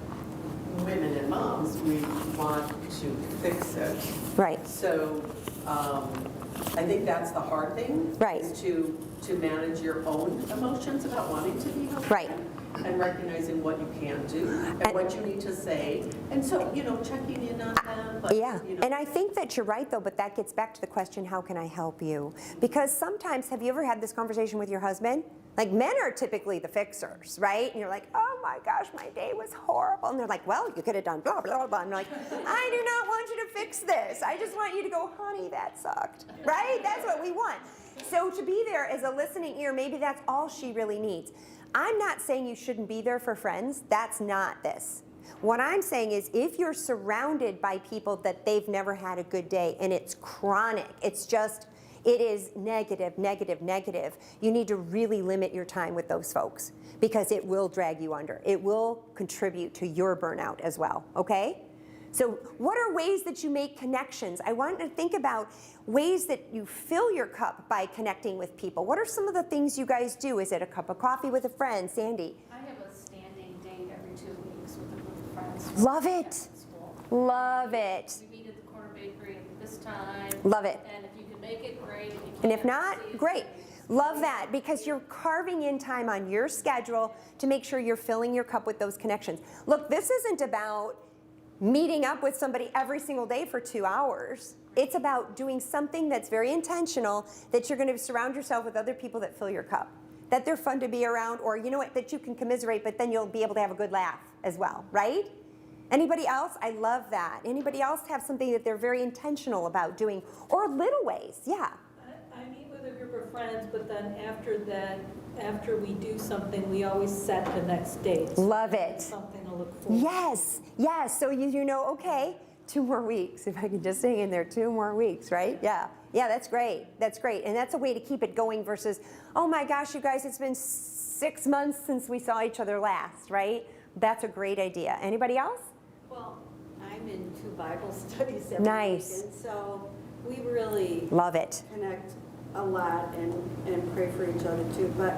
women and moms, we want to fix it. Right. So I think that's the hard thing. Right. Is to manage your own emotions about wanting to be helpful. Right. And recognizing what you can do and what you need to say. And so, checking in on them. But, Yeah, and I think that you're right though, but that gets back to the question, how can I help you? Because sometimes, have you ever had this conversation with your husband? Like, men are typically the fixers, right? And you're like, oh my gosh, my day was horrible. And they're like, well, you could have done blah, blah, blah. And you're like, I do not want you to fix this. I just want you to go, honey, that sucked, right? That's what we want. So to be there as a listening ear, maybe that's all she really needs. I'm not saying you shouldn't be there for friends. That's not this. What I'm saying is, if you're surrounded by people that they've never had a good day and it's chronic, it is negative, you need to really limit your time with those folks, because it will drag you under. It will contribute to your burnout as well, okay? So what are ways that you make connections? I want to think about ways that you fill your cup by connecting with people. What are some of the things you guys do? Is it a cup of coffee with a friend? Sandy? I have a standing date every 2 weeks with a group of friends. Love it. At school. Love it. We meet at the corner bakery at this time. Love it. And if you can make it, great. If you And if can't, not, see you great. Sunday. Love that, because you're carving in time on your schedule to make sure you're filling your cup with those connections. Look, this isn't about meeting up with somebody every single day for 2 hours. It's about doing something that's very intentional, that you're going to surround yourself with other people that fill your cup, that they're fun to be around, or you know what, that you can commiserate, but then you'll be able to have a good laugh as well, right? Anybody else? I love that. Anybody else have something that they're very intentional about doing, or little ways? Yeah. I meet with a group of friends, but then after we do something, we always set the next date. Love it. Something to look forward to. Yes, yes. So you know, okay, 2 more weeks, if I can just hang in there 2 more weeks, right? Yeah. Yeah, that's great. That's great. And that's a way to keep it going versus, oh my gosh, you guys, it's been 6 months since we saw each other last, right? That's a great idea. Anybody else? Well, I'm in 2 Bible studies every Nice. week, and so we really Love it. connect a lot and pray for each other too. But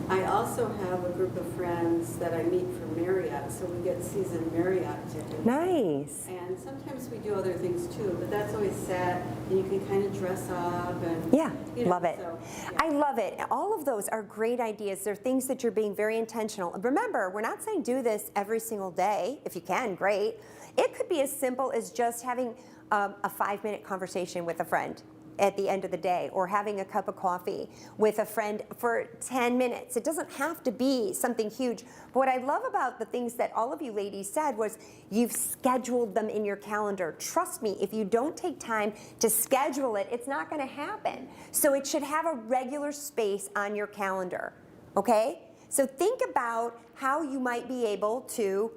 I also have a group of friends that I meet for Marriott, so we get season Marriott tickets. Nice. And sometimes we do other things too, but that's always sad, and you can kind of dress up and. Yeah, you know, love it. so, yeah. I love it. All of those are great ideas. They're things that you're being very intentional. Remember, we're not saying do this every single day. If you can, great. It could be as simple as just having a 5-minute conversation with a friend at the end of the day, or having a cup of coffee with a friend for 10 minutes. It doesn't have to be something huge. But what I love about the things that all of you ladies said was you've scheduled them in your calendar. Trust me, if you don't take time to schedule it, it's not going to happen. So it should have a regular space on your calendar, okay? So think about how you might be able to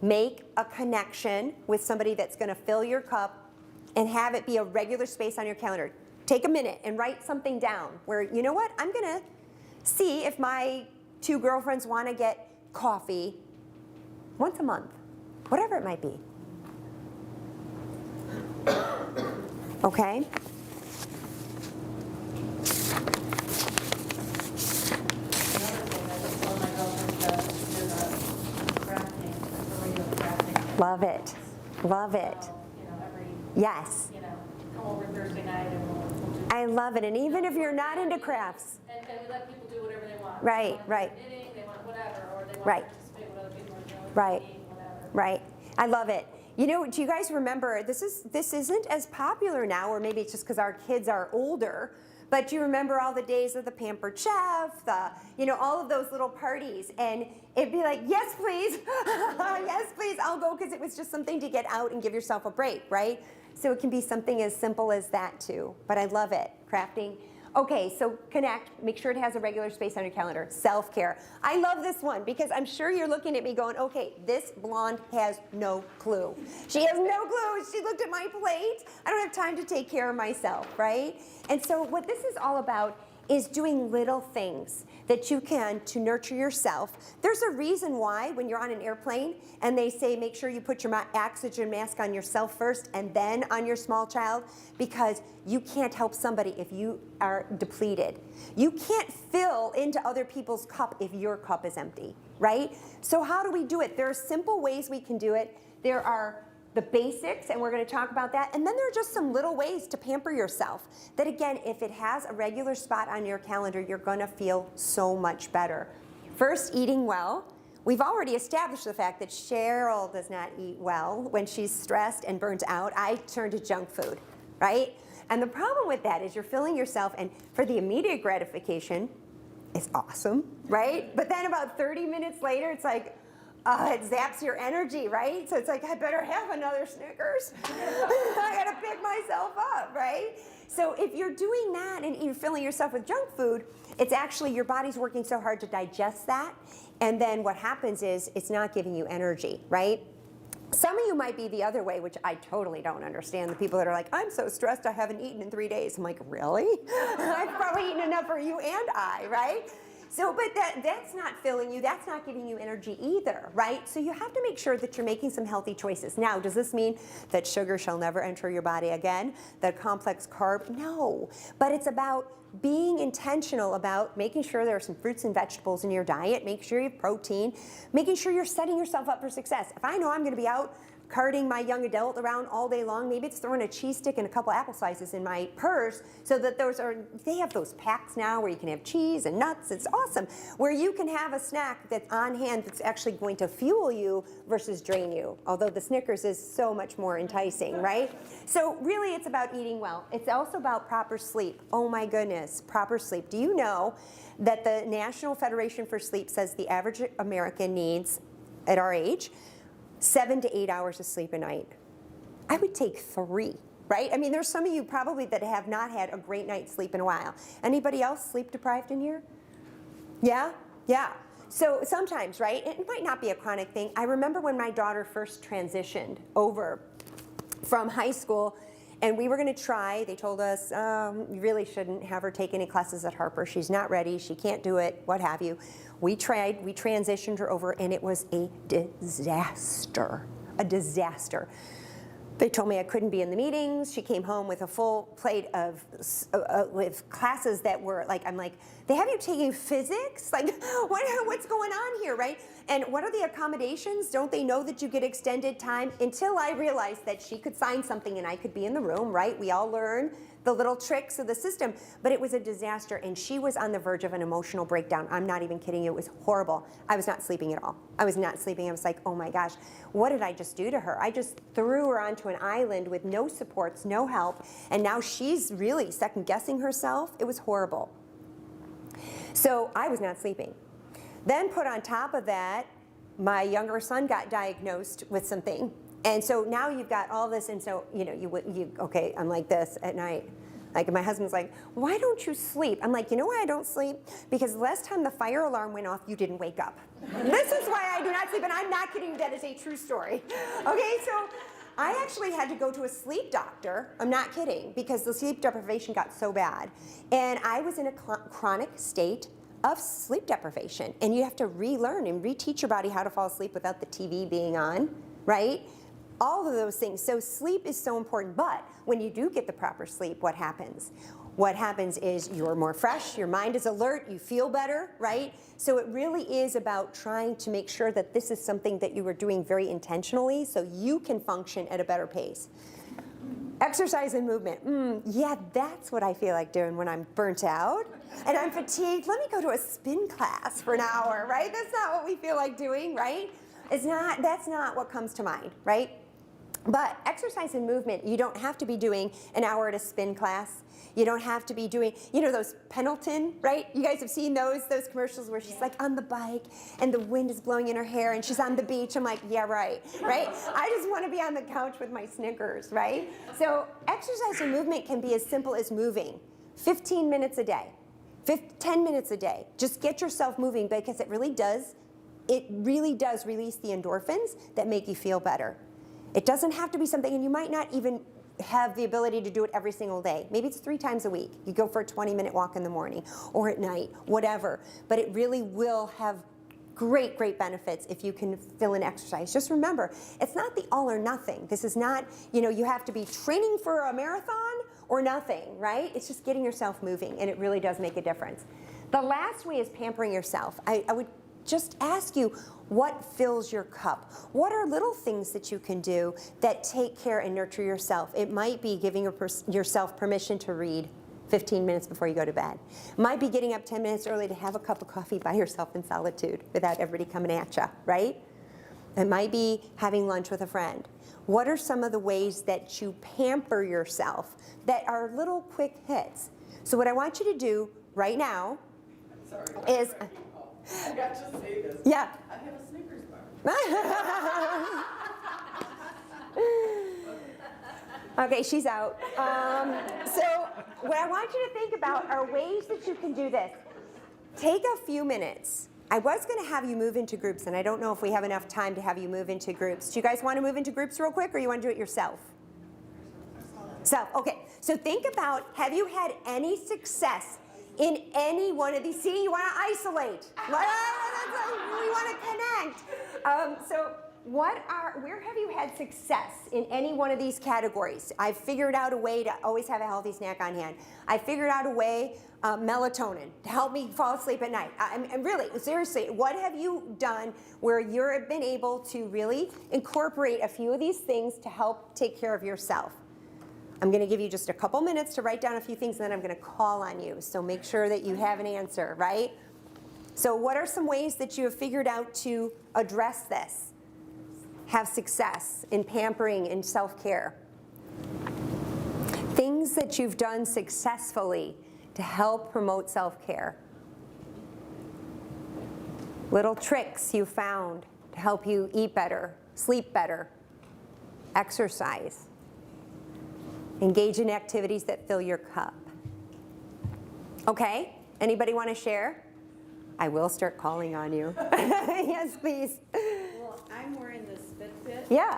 make a connection with somebody that's going to fill your cup and have it be a regular space on your calendar. Take a minute and write something down where, you know what, I'm gonna see if my 2 girlfriends wanna get coffee once a month, whatever it might be. Okay? Another thing, I just told my girlfriend that there's a crafting, a radio crafting. Love it, love it. So, you know, every, Yes, you know, come over Thursday night and we'll do. I love it. And even if you're not into crafts, And we let people do whatever they want. Right, They want right. knitting, they want whatever, or they want Right. to participate with other people are doing. Right. eating, whatever. right? I love it. You know, do you guys remember, this isn't as popular now, or maybe it's just because our kids are older, but you remember all the days of the Pampered Chef, all of those little parties, and it'd be like, yes, please, yes, please, I'll go, because it was just something to get out and give yourself a break, right? So it can be something as simple as that too, but I love it, crafting. Okay, so connect, make sure it has a regular space on your calendar. Self-care. I love this one because I'm sure you're looking at me going, okay, this blonde has no clue. She has no clue. She looked at my plate. I don't have time to take care of myself, right? And so what this is all about is doing little things that you can to nurture yourself. There's a reason why when you're on an airplane and they say make sure you put your oxygen mask on yourself first and then on your small child, because you can't help somebody if you are depleted. You can't fill into other people's cup if your cup is empty, right? So how do we do it? There are simple ways we can do it. There are the basics, and we're going to talk about that. And then there are just some little ways to pamper yourself that, again, if it has a regular spot on your calendar, you're going to feel so much better. First, eating well. We've already established the fact that Cheryl does not eat well when she's stressed and burnt out. I turn to junk food, right? And the problem with that is you're filling yourself, and for the immediate gratification, it's awesome, right? But then about 30 minutes later, it's like, it zaps your energy, right? So it's like, I better have another Snickers. I gotta pick myself up, right? So if you're doing that and you're filling yourself with junk food, it's actually your body's working so hard to digest that. And then what happens is it's not giving you energy, right? Some of you might be the other way, which I totally don't understand. The people that are like, I'm so stressed, I haven't eaten in 3 days. I'm like, really? I've probably eaten enough for you and I, right? So, but that's not filling you, that's not giving you energy either, right? So you have to make sure that you're making some healthy choices. Now, does this mean that sugar shall never enter your body again? That complex carb? No. But it's about being intentional about making sure there are some fruits and vegetables in your diet, make sure you have protein, making sure you're setting yourself up for success. If I know I'm gonna be out carting my young adult around all day long, maybe it's throwing a cheese stick and a couple apple slices in my purse, so that they have those packs now where you can have cheese and nuts. It's awesome, where you can have a snack that's on hand that's actually going to fuel you versus drain you, although the Snickers is so much more enticing, right? So really it's about eating well. It's also about proper sleep. Oh my goodness, proper sleep. Do you know that the National Federation for Sleep says the average American needs, at our age, 7 to 8 hours of sleep a night? I would take 3, right? I mean, there's some of you probably that have not had a great night's sleep in a while. Anybody else sleep deprived in here? Yeah? Yeah. So sometimes, right, it might not be a chronic thing. I remember when my daughter first transitioned over from high school, and we were going to try. They told us, you really shouldn't have her take any classes at Harper. She's not ready. She can't do it, what have you. We tried. We transitioned her over, and it was a disaster. A disaster. They told me I couldn't be in the meetings. She came home with a full plate of with classes that were like, I'm like, they have you taking physics? Like, what's going on here, right? And what are the accommodations? Don't they know that you get extended time? Until I realized that she could sign something and I could be in the room, right? We all learn the little tricks of the system, but it was a disaster, and she was on the verge of an emotional breakdown. I'm not even kidding you. It was horrible. I was not sleeping at all. I was not sleeping. I was like, oh my gosh, what did I just do to her? I just threw her onto an island with no supports, no help, and now she's really second-guessing herself. It was horrible. So I was not sleeping. Then put on top of that, my younger son got diagnosed with something. And so now you've got all this, and so, you know, okay, I'm like this at night. Like, my husband's like, why don't you sleep? I'm like, you know why I don't sleep? Because the last time the fire alarm went off, you didn't wake up. This is why I do not sleep, and I'm not kidding you, that is a true story. Okay, so I actually had to go to a sleep doctor. I'm not kidding, because the sleep deprivation got so bad. And I was in a chronic state of sleep deprivation. And you have to relearn and reteach your body how to fall asleep without the TV being on, right? All of those things. So sleep is so important, but when you do get the proper sleep, what happens? What happens is you're more fresh, your mind is alert, you feel better, right? So it really is about trying to make sure that this is something that you are doing very intentionally so you can function at a better pace. Exercise and movement. Yeah, that's what I feel like doing when I'm burnt out and I'm fatigued. Let me go to a spin class for an hour, right? That's not what we feel like doing, right? That's not what comes to mind, right? But exercise and movement, you don't have to be doing an hour at a spin class. You don't have to be doing, you know, those Pendleton, right? You guys have seen those commercials where she's like on the bike and the wind is blowing in her hair and she's on the beach. I'm like, yeah, right? I just want to be on the couch with my Snickers, right? So exercise and movement can be as simple as moving 15 minutes a day, 10 minutes a day. Just get yourself moving, because it really does release the endorphins that make you feel better. It doesn't have to be something, and you might not even have the ability to do it every single day. Maybe it's 3 times a week. You go for a 20-minute walk in the morning or at night, whatever. But it really will have great, great benefits if you can fill in exercise. Just remember, it's not the all or nothing. This is not, you know, you have to be training for a marathon or nothing, right? It's just getting yourself moving, and it really does make a difference. The last way is pampering yourself. I would just ask you, what fills your cup? What are little things that you can do that take care and nurture yourself? It might be giving yourself permission to read 15 minutes before you go to bed. It might be getting up 10 minutes early to have a cup of coffee by yourself in solitude without everybody coming at you, right? It might be having lunch with a friend. What are some of the ways that you pamper yourself that are little quick hits? So what I want you to do right now is... I got to say this. Yeah. I have a Snickers bar. Okay, she's out. So what I want you to think about are ways that you can do this. Take a few minutes. I was going to have you move into groups, and I don't know if we have enough time to have you move into groups. Do you guys want to move into groups real quick, or you want to do it yourself? Self. Okay. So think about, have you had any success in any one of these? See, you want to isolate. We want to connect. So where have you had success in any one of these categories? I've figured out a way to always have a healthy snack on hand. I figured out a way, melatonin, to help me fall asleep at night. And really, seriously, what have you done where you've been able to really incorporate a few of these things to help take care of yourself? I'm going to give you just a couple minutes to write down a few things, and then I'm going to call on you. So make sure that you have an answer, right? So what are some ways that you have figured out to address this? Have success in pampering and self-care. Things that you've done successfully to help promote self-care. Little tricks you found to help you eat better, sleep better, exercise. Engage in activities that fill your cup. Okay, anybody want to share? I will start calling on you. Yes, please. Well, I'm wearing this Fitbit. Yeah.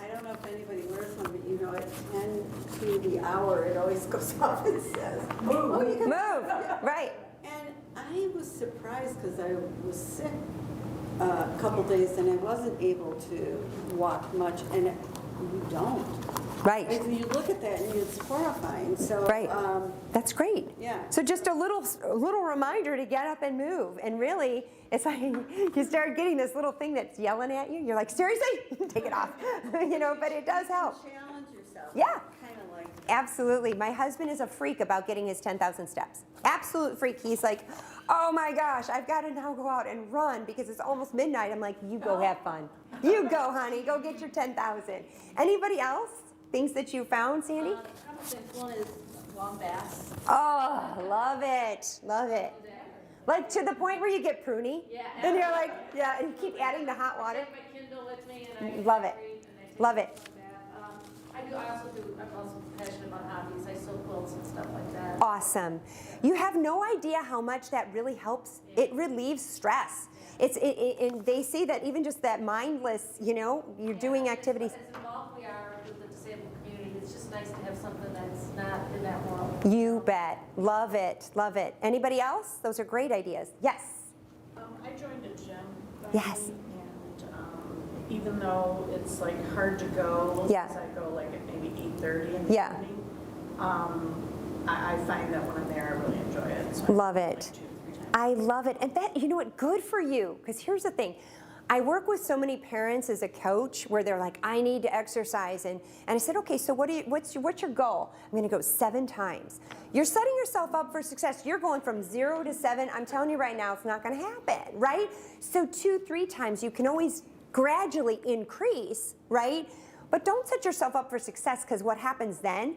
I don't know if anybody wears one, but you you know, at 10 to the hour, it always goes off and says, move. Oh, you can Move, right. And I was surprised because I was sick a couple days and I wasn't able to walk much, and you don't. Right. And you look at that and it's horrifying, so. Right. That's great. Yeah. So just a little reminder to get up and move. And really, it's like you start getting this little thing that's yelling at you. You're like, seriously? Take it off. You know, but it does help. Challenge yourself. Yeah. Kind of like. Absolutely. My husband is a freak about getting his 10,000 steps. Absolute freak. He's like, oh my gosh, I've got to now go out and run because it's almost midnight. I'm like, you go have fun. You go, honey. Go get your 10,000. Anybody else? Things that you found, Sandy? A couple things. One is wombats. Oh, love it. Love it. Like to the point where you get pruny? Yeah. And you're like, yeah, and you keep adding the hot I water? take my Kindle with me and I Love it. read and I take Love my it. wombat. I'm also passionate about hobbies. I sew quilts and stuff like that. Awesome. You have no idea how much that really helps. It relieves stress. And they say that even just that mindless, you know, you're doing activities. As involved we are with the disabled community, it's just nice to have something that's not in that world. You bet. Love it. Love it. Anybody else? Those are great ideas. Yes. I joined a gym. Yes. And even though it's like hard to go, Yeah. because I go like at maybe 8:30 in the Yeah. evening, I find that when I'm there, I really enjoy it. So I Love go, it. like 2-3 times. I love it. And that, you know what, good for you. Because here's the thing. I work with so many parents as a coach where they're like, I need to exercise. And I said, okay, so what's your goal? I'm going to go 7 times. You're setting yourself up for success. You're going from 0 to 7. I'm telling you right now, it's not going to happen, right? So 2-3 times, you can always gradually increase, right? But don't set yourself up for success, because what happens then?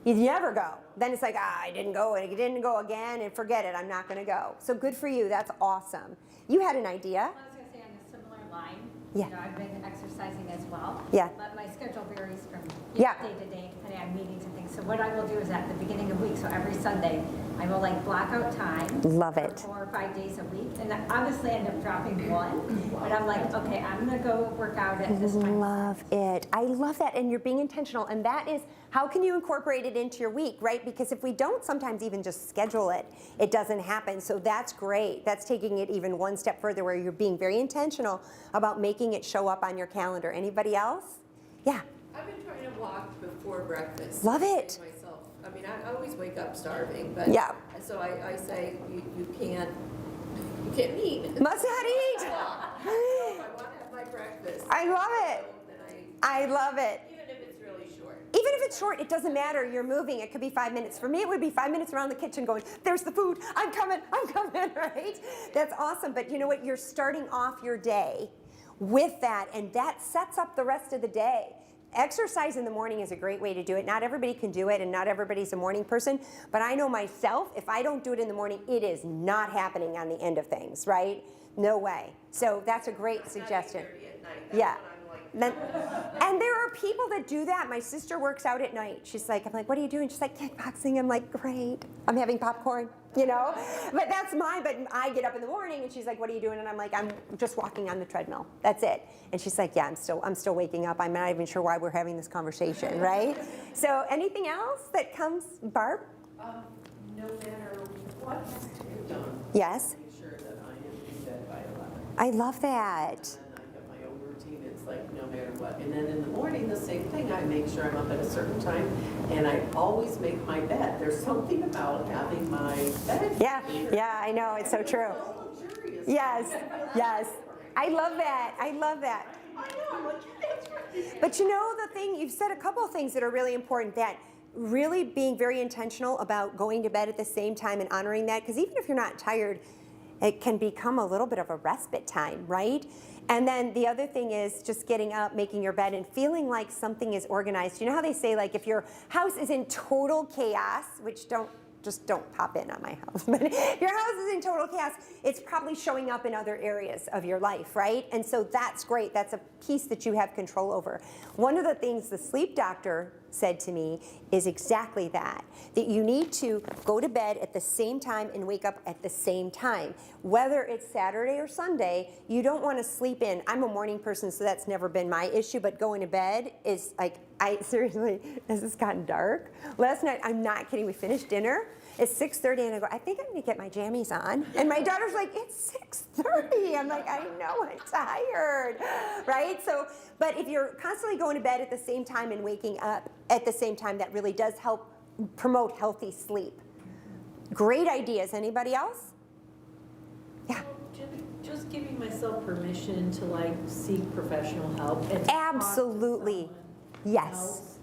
You never go. Then it's like, I didn't go, and it didn't go again, and forget it, I'm not going to go. So good for you. That's awesome. You had an idea. I was going to say on a similar line. Yeah. You know, I've been exercising as well. Yeah. But my schedule varies from Yeah. day to day, depending on meetings and things. So what I will do is at the beginning of the week, so every Sunday, I will like block out time. Love for it. 4 or 5 days a week. And I obviously end up dropping one. But I'm like, okay, I'm going to go work out at this time. Love it. I love that. And you're being intentional. And that is, how can you incorporate it into your week, right? Because if we don't sometimes even just schedule it, it doesn't happen. So that's great. That's taking it even one step further, where you're being very intentional about making it show up on your calendar. Anybody else? Yeah. I've been trying to walk before breakfast. Love to it. save myself. I mean, I always wake up starving, but. Yeah. So I say, you can't eat. Must not eat. So if I want to have my breakfast. I love it. Then I love it. even if it's really short. Even if it's short, it doesn't matter. You're moving. It could be 5 minutes. For me, it would be 5 minutes around the kitchen going, there's the food. I'm coming, right? That's awesome. But you know what? You're starting off your day with that, and that sets up the rest of the day. Exercise in the morning is a great way to do it. Not everybody can do it, and not everybody's a morning person. But I know myself, if I don't do it in the morning, it is not happening on the end of things, right? No way. So that's a great suggestion. At 8:30 at night, Yeah. that's when I'm like, And there are people that do that. My sister works out at night. She's like, I'm like, what are you doing? She's like, kickboxing. I'm like, great. I'm having popcorn, you know? But that's but I get up in the morning and she's like, what are you doing? And I'm like, I'm just walking on the treadmill. That's it. And she's like, yeah, I'm still waking up. I'm not even sure why we're having this conversation, right? So anything else that comes, Barb? no matter what has to be done, Yes. make sure that I am in bed by 11. I love that. And then I have my own routine, it's like no matter what. And then in the morning, the same thing, I make sure I'm up at a certain time, and I always make my bed. There's something about having my bed. Yeah, I know. It's so true. So luxurious. Yes. I love that. I know, I'm like, that's right. But you know the thing, you've said a couple of things that are really important, that really being very intentional about going to bed at the same time and honoring that, because even if you're not tired, it can become a little bit of a respite time, right? And then the other thing is just getting up, making your bed, and feeling like something is organized. You know how they say, like, if your house is in total chaos, which don't pop in on my house, but if your house is in total chaos, it's probably showing up in other areas of your life, right? And so that's great. That's a piece that you have control over. One of the things the sleep doctor said to me is exactly that you need to go to bed at the same time and wake up at the same time. Whether it's Saturday or Sunday, you don't want to sleep in. I'm a morning person, so that's never been my issue, but going to bed is like I seriously, this has gotten dark. Last night, I'm not kidding, we finished dinner. It's 6:30 and I go, I think I'm gonna get my jammies on. And my daughter's like, it's 6:30. I'm like, I know, I'm tired, right? So, but if you're constantly going to bed at the same time and waking up at the same time, that really does help promote healthy sleep. Great ideas. Anybody else? Yeah. Just giving myself permission to like seek professional help. And to talk to Absolutely. someone Yes. else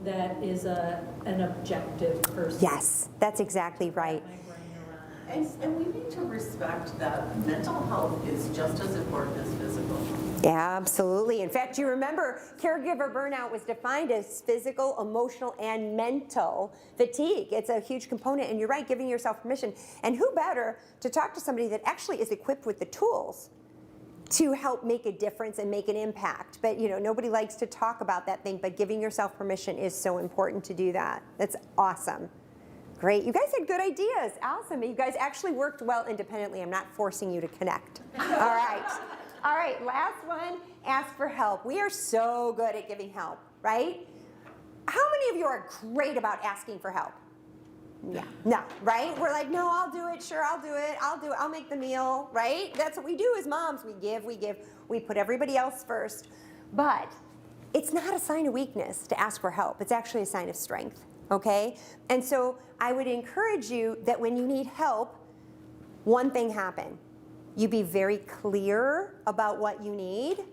that is an objective person. Yes, that's exactly right. Wrap my brain around. And we need to respect that mental health is just as important as physical. Yeah, absolutely. In fact, you remember caregiver burnout was defined as physical, emotional, and mental fatigue. It's a huge component, and you're right, giving yourself permission. And who better to talk to somebody that actually is equipped with the tools to help make a difference and make an impact. But you know, nobody likes to talk about that thing, but giving yourself permission is so important to do that. That's awesome. Great, you guys had good ideas, awesome. You guys actually worked well independently. I'm not forcing you to connect. All right, last one, ask for help. We are so good at giving help, right? How many of you are great about asking for help? Yeah, no, right? We're like, no, I'll do it, sure, I'll do it, I'll make the meal, right? That's what we do as moms, we give, we put everybody else first. But it's not a sign of weakness to ask for help, it's actually a sign of strength, okay? And so I would encourage you that when you need help, one thing happen. You be very clear about what you need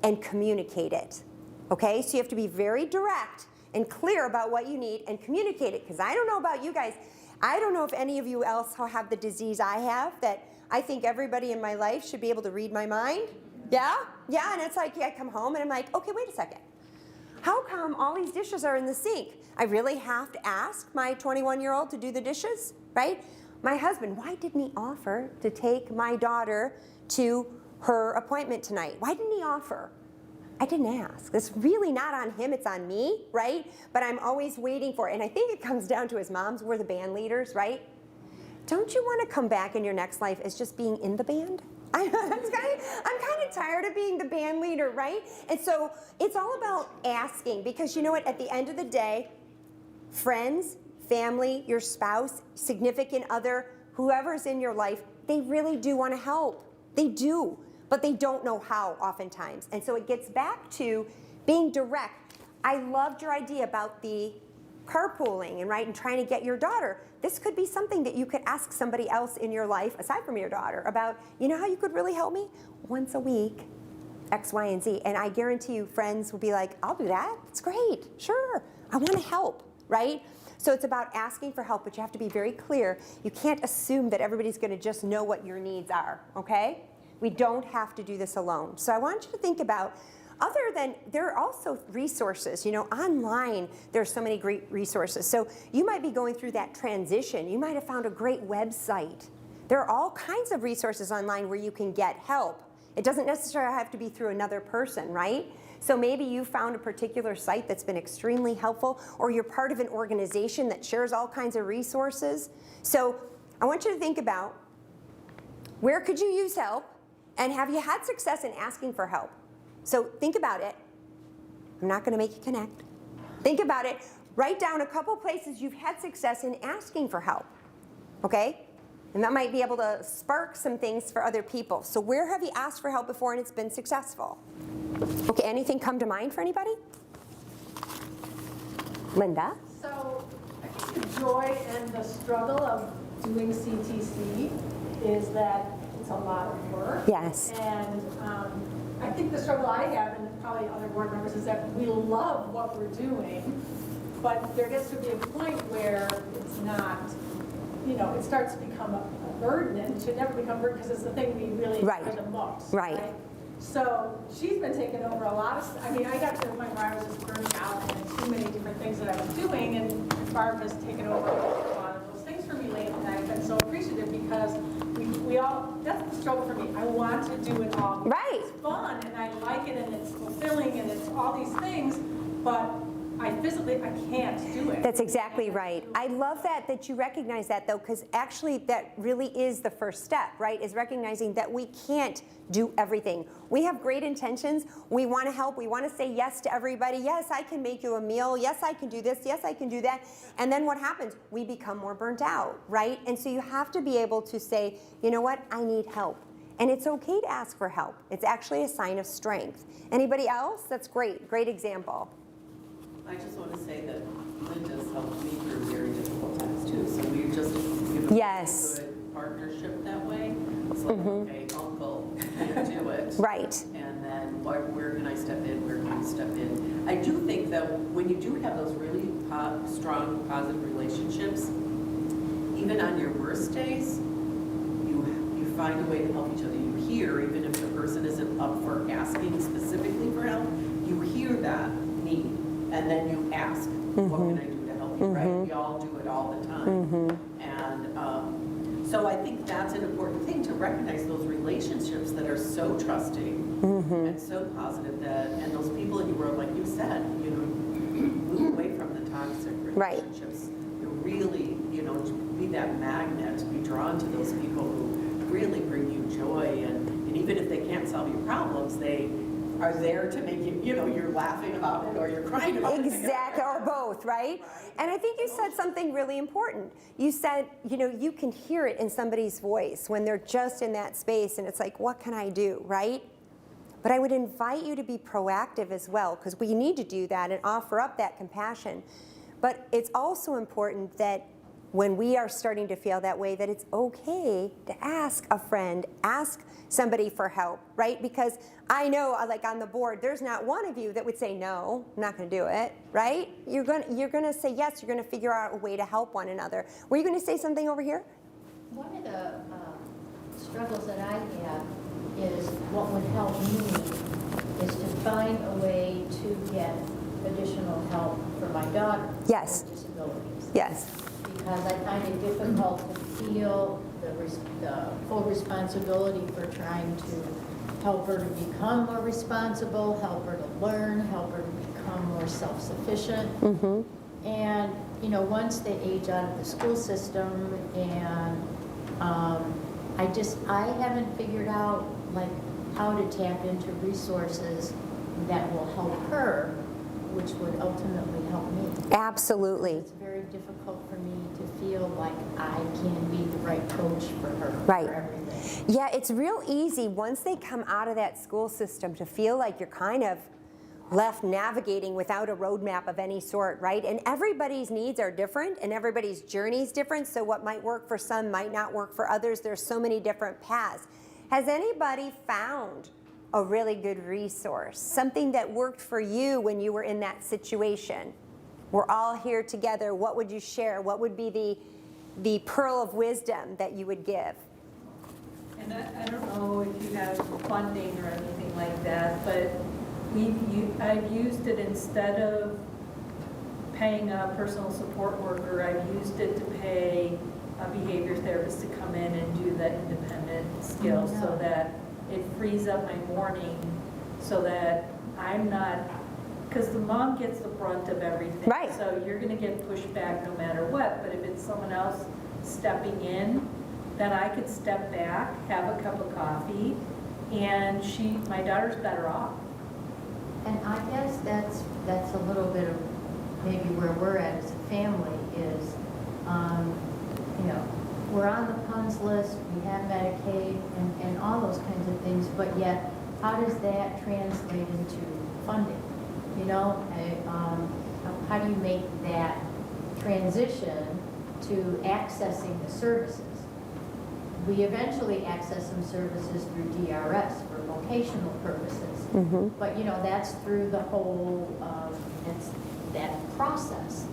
and communicate it, okay? So you have to be very direct and clear about what you need and communicate it, because I don't know about you guys. I don't know if any of you else have the disease I have, that I think everybody in my life should be able to read my mind. Yeah? Yeah, and it's like, yeah, I come home and I'm like, okay, wait a second. How come all these dishes are in the sink? I really have to ask my 21-year-old to do the dishes, right? My husband, why didn't he offer to take my daughter to her appointment tonight? Why didn't he offer? I didn't ask. It's really not on him, it's on me, right? But I'm always waiting for it. And I think it comes down to, as moms, we're the band leaders, right? Don't you want to come back in your next life as just being in the band? I'm kind of tired of being the band leader, right? And so it's all about asking, because you know what, at the end of the day, friends, family, your spouse, significant other, whoever's in your life, they really do want to help. They do. But they don't know how oftentimes. And so it gets back to being direct. I loved your idea about the carpooling and trying to get your daughter. This could be something that you could ask somebody else in your life, aside from your daughter, about, you know how you could really help me? Once a week, X, Y, and Z. And I guarantee you friends will be like, I'll do that. It's great. Sure. I want to help, right? So it's about asking for help, but you have to be very clear. You can't assume that everybody's going to just know what your needs are, okay? We don't have to do this alone. So I want you to think about, other than, there are also resources, you know, online, there's so many great resources. So you might be going through that transition. You might have found a great website. There are all kinds of resources online where you can get help. It doesn't necessarily have to be through another person, right? So maybe you found a particular site that's been extremely helpful, or you're part of an organization that shares all kinds of resources. So I want you to think about, where could you use help? And have you had success in asking for help? So think about it. I'm not going to make you connect. Think about it. Write down a couple places you've had success in asking for help, okay? And that might be able to spark some things for other people. So where have you asked for help before and it's been successful? Okay, anything come to mind for anybody? Linda? So I think the joy and the struggle of doing CTC is that it's a lot of work. Yes. And I think the struggle I have, and probably other board members, is that we love what we're doing, but there gets to be a point where it's not, you know, it starts to become a burden, and it should never become a burden because it's the thing we really enjoy the most. Right. So she's been taking over a lot of, I mean, I got to the point where I was just burning out and too many different things that I was doing, and Barb has taken over a lot of those things for me lately, and I've been so appreciative because we all, that's the struggle for me. I want to do it all. Right. It's fun, and I like it, and it's fulfilling, and it's all these things, but I can't do it. That's exactly right. I love that you recognize that, though, because actually that really is the first step, right? Is recognizing that we can't do everything. We have great intentions. We want to help. We want to say yes to everybody. Yes, I can make you a meal. Yes, I can do this. Yes, I can do that. And then what happens? We become more burnt out, right? And so you have to be able to say, you know what? I need help. And it's okay to ask for help. It's actually a sign of strength. Anybody else? That's great. Great example. I just want to say that Linda's helped me through very difficult times too, so we just, Yes. a good partnership that way. It's like, okay, uncle, can't do it. Right. And then where can I step in, where can you step in? I do think that when you do have those really strong, positive relationships, even on your worst days, you find a way to help each other. You hear, even if the person isn't up for asking specifically for help, you hear that need. And then you ask, what can I do to help you, right? We all do it all the time. And so I think that's an important thing to recognize, those relationships that are so trusting and so positive, that, and those people in your world, like you said, move away from the toxic relationships. You really, be that magnet, be drawn to those people who really bring you joy. And even if they can't solve your problems, they are there to make you, you're laughing about it or you're crying about it. Exactly, or both, right? And I think you said something really important. You said, you can hear it in somebody's voice when they're just in that space and it's like, what can I do, right? But I would invite you to be proactive as well, because we need to do that and offer up that compassion. But it's also important that when we are starting to feel that way, that it's okay to ask a friend, ask somebody for help, right? Because I know, like on the board, there's not one of you that would say, no, I'm not going to do it, right? You're going to say yes. You're going to figure out a way to help one another. Were you going to say something over here? One of the struggles that I have is what would help me is to find a way to get additional help for my daughter Yes. with disabilities. Yes. Because I find it difficult to feel the full responsibility for trying to help her to become more responsible, help her to learn, help her to become more self-sufficient. And, once they age out of the school system, and I haven't figured out how to tap into resources that will help her, which would ultimately help me. Absolutely. It's very difficult for me to feel like I can be the right coach for her Right. for everything. Yeah, it's real easy once they come out of that school system to feel like you're kind of left navigating without a roadmap of any sort, right? And everybody's needs are different and everybody's journey is different, so what might work for some might not work for others. There's so many different paths. Has anybody found a really good resource, something that worked for you when you were in that situation? We're all here together. What would you share? What would be the pearl of wisdom that you would give? And I don't know if you have funding or anything like that, but I've used it instead of paying a personal support worker. I've used it to pay a behavior therapist to come in and do the independent skills so that it frees up my morning so that I'm not, because the mom gets the brunt of everything. Right. So you're going to get pushed back no matter what. But if it's someone else stepping in, then I could step back, have a cup of coffee, and my daughter's better off. And I guess that's a little bit of maybe where we're at as a family is, we're on the PUNS list, we have Medicaid and all those kinds of things, but yet how does that translate into funding? How do you make that transition to accessing the services? We eventually access some services through DRS for vocational purposes. But, that's through the whole, that process.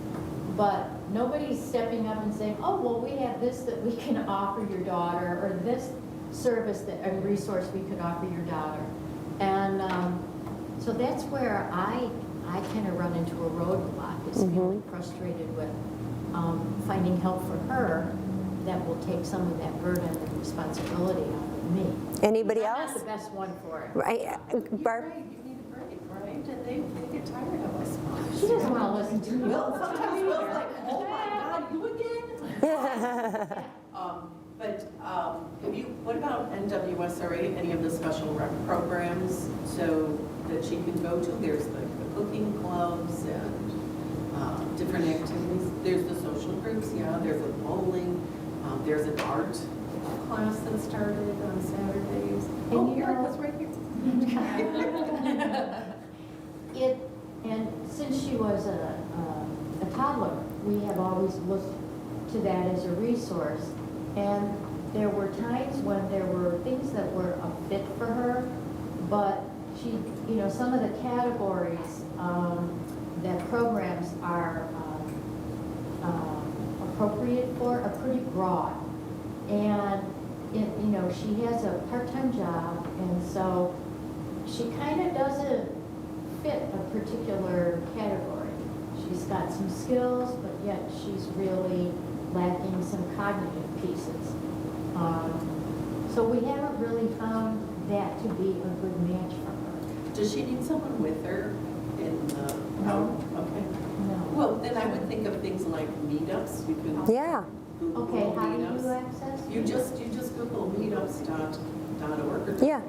But nobody's stepping up and saying, oh, well, we have this that we can offer your daughter, or this service, a resource we could offer your daughter. And so that's where I kind of run into a roadblock, is feeling frustrated with finding help for her that will take some of that burden and responsibility off of me. Anybody I'm else? not the best one for it. Right, Barb? You need a break, right? And they get get tired of us moms. She doesn't want to listen to you. Well, sometimes Will's like, oh my God, you again? What about NWSRA, any of the special rec programs so that she can go to? There's like the cooking clubs and different activities. There's the social groups, yeah, there's a bowling, there's an art class that started on Saturdays. And Erica's right here. And since she was a toddler, we have always looked to that as a resource. And there were times when there were things that were a fit for her, but she, some of the categories that programs are appropriate for are pretty broad. And, she has a part-time job, and so she kind of doesn't fit a particular category. She's got some skills, but yet she's really lacking some cognitive pieces. So we haven't really found that to be a good match for her. Does she need someone with her in the? No. Okay. No. Well, then I would think of things like meetups. You can Yeah. Google Okay, how do meetups. you access? You just Google meetups.org or Yeah.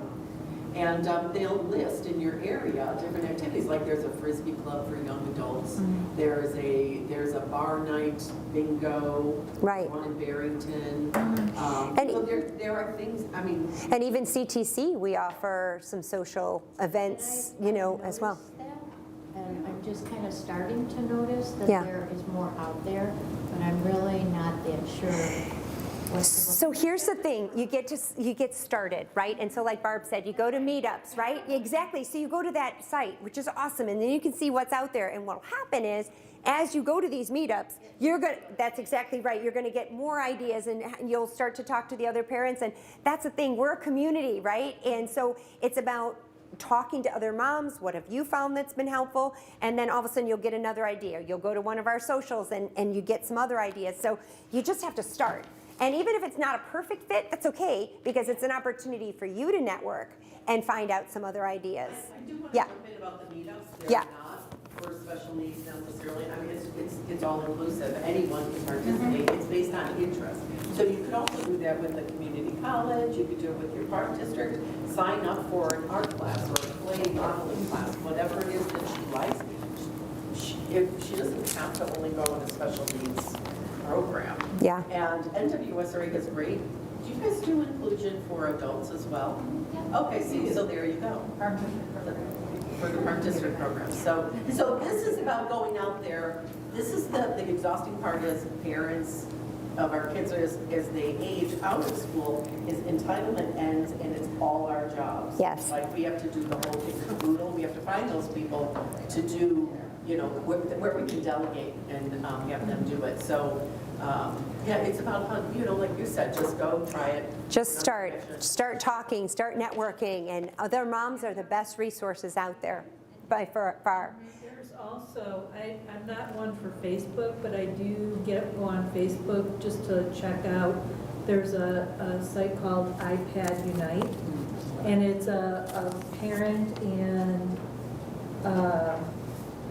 and they'll list in your area different activities. Like there's a frisbee club for young adults. Mhm. There's a bar night bingo. Right. One in Barrington. And- So there are things. I mean, And even CTC, we offer some social events, as well. Noticed that, and I'm just kind of starting to notice that Yeah. there is more out there, but I'm really not that sure. So here's the thing, you get started, right? And so like Barb said, you go to meetups, right? Exactly, so you go to that site, which is awesome, and then you can see what's out there. And what'll happen is, as you go to these meetups, that's exactly right, you're gonna get more ideas and you'll start to talk to the other parents. And that's the thing, we're a community, right? And so it's about talking to other moms, what have you found that's been helpful? And then all of a sudden you'll get another idea. You'll go to one of our socials and you get some other ideas. So you just have to start. And even if it's not a perfect fit, that's okay, because it's an opportunity for you to network and find out some other ideas. I do want to Yeah. jump in about the meetups. They're Yeah. not for special needs necessarily. I mean, it's all inclusive. Anyone can participate. It's based on interest. So you could also do that with the community college. You could do it with your park district. Sign up for an art class or a play modeling class, whatever it is that she likes. She doesn't have to only go in a special needs program. Yeah. And NWSRA is great. Do you guys do inclusion for adults as well? Okay, so there you go. For the park district program. So this is about going out there. This is the exhausting part as parents of our kids as they age out of school is entitlement ends and it's all our jobs. Yes. Like we have to do the whole kit caboodle. We have to find those people to do, where we can delegate and have them do it. So yeah, it's about, like you said, just go try it. Just start talking, start networking, and other moms are the best resources out there by far. There's also, I'm not one for Facebook, but I do go on Facebook just to check out. There's a site called iPad Unite, and it's a parent and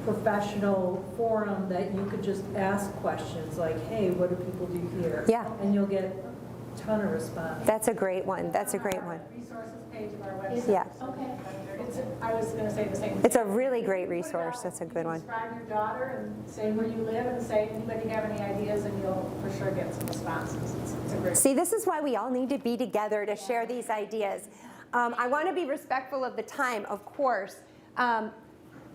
professional forum that you could just ask questions like, hey, what do people do here? Yeah. And you'll get a ton of response. That's a great one. That's a great one. Resources page of our website. Yeah. Okay. I was going to say the same thing. It's a really great resource. That's a good one. Describe your daughter and say where you live and say, anybody have any ideas, and you'll for sure get some responses. It's a great. See, this is why we all need to be together to share these ideas. I want to be respectful of the time, of course.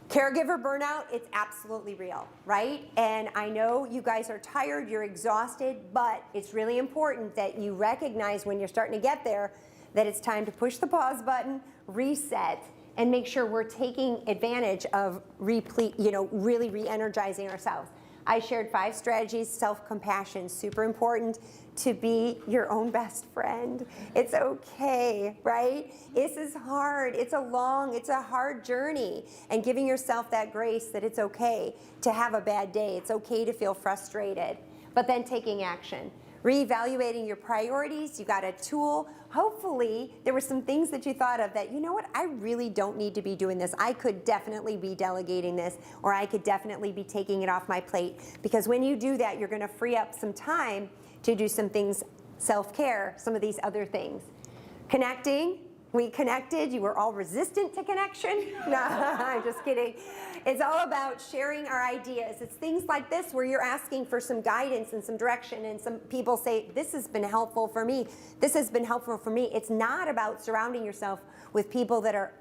Caregiver burnout, it's absolutely real, right? And I know you guys are tired, you're exhausted, but it's really important that you recognize when you're starting to get there that it's time to push the pause button, reset, and make sure we're taking advantage of really re-energizing ourselves. I shared 5 strategies. Self-compassion, super important. To be your own best friend. It's okay, right? This is hard. It's a hard journey. And giving yourself that grace that it's okay to have a bad day. It's okay to feel frustrated. But then taking action. reevaluating your priorities. You got a tool. Hopefully, there were some things that you thought of that, you know what, I really don't need to be doing this. I could definitely be delegating this, or I could definitely be taking it off my plate. Because when you do that, you're going to free up some time to do some things, self-care, some of these other things. Connecting. We connected. You were all resistant to connection. No, I'm just kidding. It's all about sharing our ideas. It's things like this where you're asking for some guidance and some direction, and some people say, this has been helpful for me. This has been helpful for me. It's not about surrounding yourself with people that are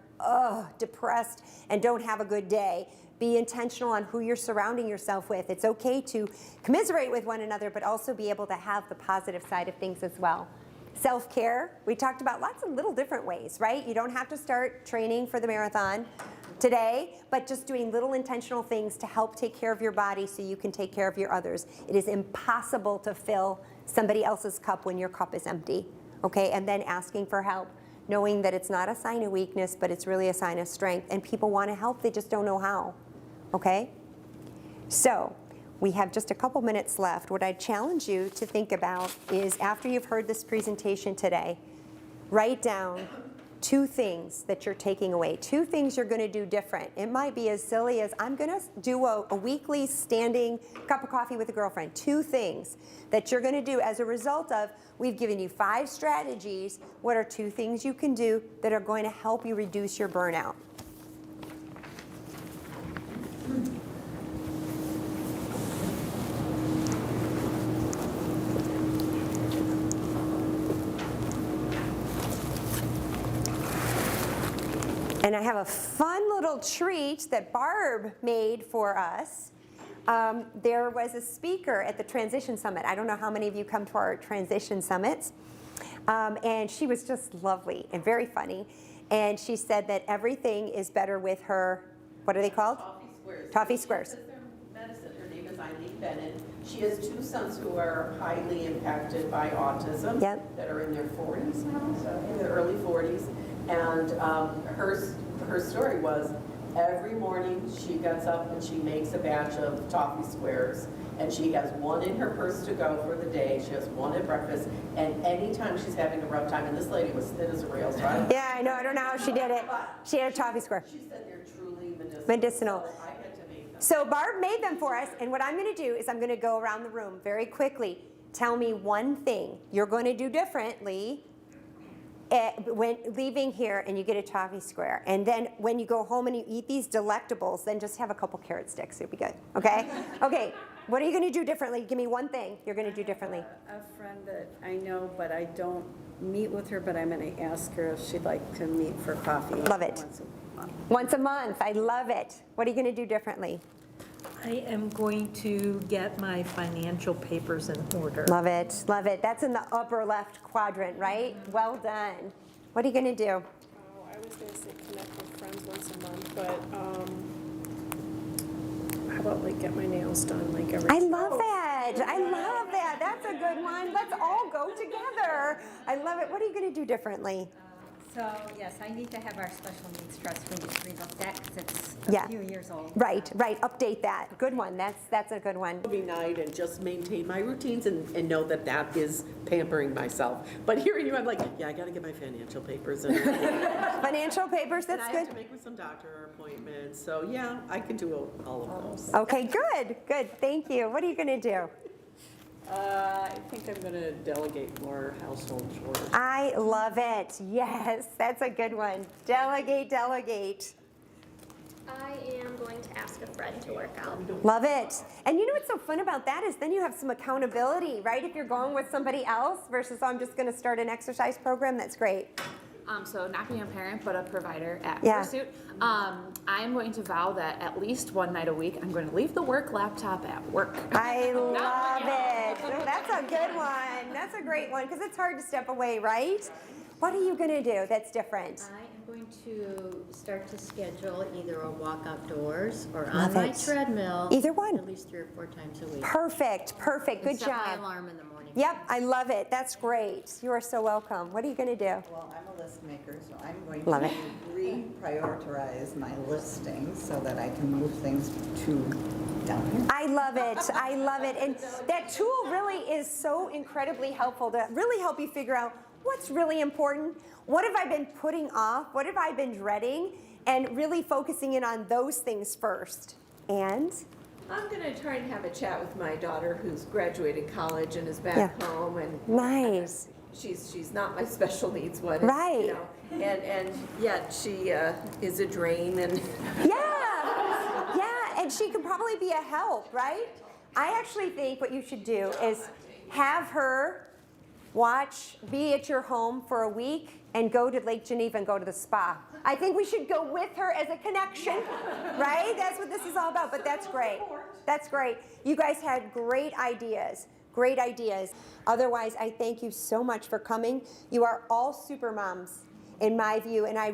depressed and don't have a good day. Be intentional on who you're surrounding yourself with. It's okay to commiserate with one another, but also be able to have the positive side of things as well. Self-care, we talked about lots of little different ways, right? You don't have to start training for the marathon today, but just doing little intentional things to help take care of your body so you can take care of your others. It is impossible to fill somebody else's cup when your cup is empty, okay? And then asking for help, knowing that it's not a sign of weakness, but it's really a sign of strength. And people want to help, they just don't know how, okay? So, we have just a couple minutes left. What I challenge you to think about is, after you've heard this presentation today, write down 2 things that you're taking away, 2 things you're going to do different. It might be as silly as, I'm going to do a weekly standing cup of coffee with a girlfriend. 2 things that you're going to do as a result of, we've given you 5 strategies. What are 2 things you can do that are going to help you reduce your burnout? And I have a fun little treat that Barb made for us. There was a speaker at the Transition Summit. I don't know how many of you come to our Transition Summits. And she was just lovely and very funny. And she said that everything is better with her, what are they called? Toffee Squares. Toffee Squares. This is their medicine. Her name is Eileen Bennett. She has 2 sons who are highly impacted by autism. Yep. That are in their 40s now, so in their early 40s. And her story was, every morning she gets up and she makes a batch of Toffee Squares, and she has 1 in her purse to go for the day. She has 1 at breakfast, and anytime she's having a rough time, and this lady was thin as a rail, right? Yeah, I know. I don't know how she did it. She had a Toffee Square. She said they're truly medicinal. Medicinal. So I had to make them. So Barb made them for us, and what I'm going to do is I'm going to go around the room very quickly. Tell me one thing you're going to do differently when leaving here and you get a Toffee Square. And then when you go home and you eat these delectables, then just have a couple carrot sticks. It'll be good, okay? Okay, what are you going to do differently? Give me one thing you're going to do differently. A friend that I know, but I don't meet with her, but I'm going to ask her if she'd like to meet for coffee. Love it. Once a month. Once a month. I love it. What are you going to do differently? I am going to get my financial papers in order. Love it. Love it. That's in the upper left quadrant, right? Well done. What are you going to do? Oh, I was going to say connect with friends once a month, but how about like get my nails done like every I love that. I love that. That's a good one. Let's all go together. I love it. What are you going to do differently? So, yes, I need to have our special needs trust relooked at because it's Yeah. a few years old. Right, right. Update that. Good one. That's a good one. Be night and just maintain my routines and know that that is pampering myself. But hearing you, I'm like, yeah, I got to get my financial papers in order. Financial papers, And that's I have good. to make some doctor appointments. So yeah, I can do all of those. Okay, good, good. Thank you. What are you going to do? I think I'm going to delegate more household chores. I love it. Yes, that's a good one. Delegate, delegate. I am going to ask a friend to work out. Love it. And you know what's so fun about that is then you have some accountability, right? If you're going with somebody else versus I'm just going to start an exercise program, that's great. So not being a parent, but a provider at Yeah. Pursuit, I'm going to vow that at least one night a week, I'm going to leave the work laptop at work. I love it. That's a good one. That's a great one because it's hard to step away, right? What are you going to do that's different? I am going to start to schedule either a walk outdoors or on Love my it. treadmill. Either one. At least 3 or 4 times a week. Perfect, perfect. Good And set my job. alarm in the morning Yep, I love it. That's great. You are so welcome. What are you going to do? Well, I'm a list maker, so I'm going Love to it. reprioritize my listings so that I can move things to down here. I love it. I love it. And that tool really is so incredibly helpful to really help you figure out what's really important. What have I been putting off? What have I been dreading? And really focusing in on those things first. And I'm going to try and have a chat with my daughter who's graduated college and is back home, and nice. She's not my special needs one, Right. You know, and yet she is a drain, and Yeah, and she could probably be a help, right? I actually think what you should do is have her be at your home for a week and go to Lake Geneva and go to the spa. I think we should go with her as a connection, right? That's what this is all about, but that's great. That's great. You guys had great ideas. Great ideas. Otherwise, I thank you so much for coming. You are all super moms, in my view, and I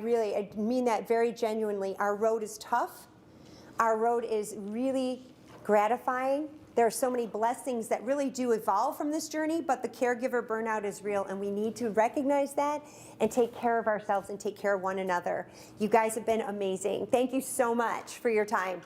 mean that very genuinely. Our road is tough. Our road is really gratifying. There are so many blessings that really do evolve from this journey, but the caregiver burnout is real, and we need to recognize that and take care of ourselves and take care of one another. You guys have been amazing. Thank you so much for your time.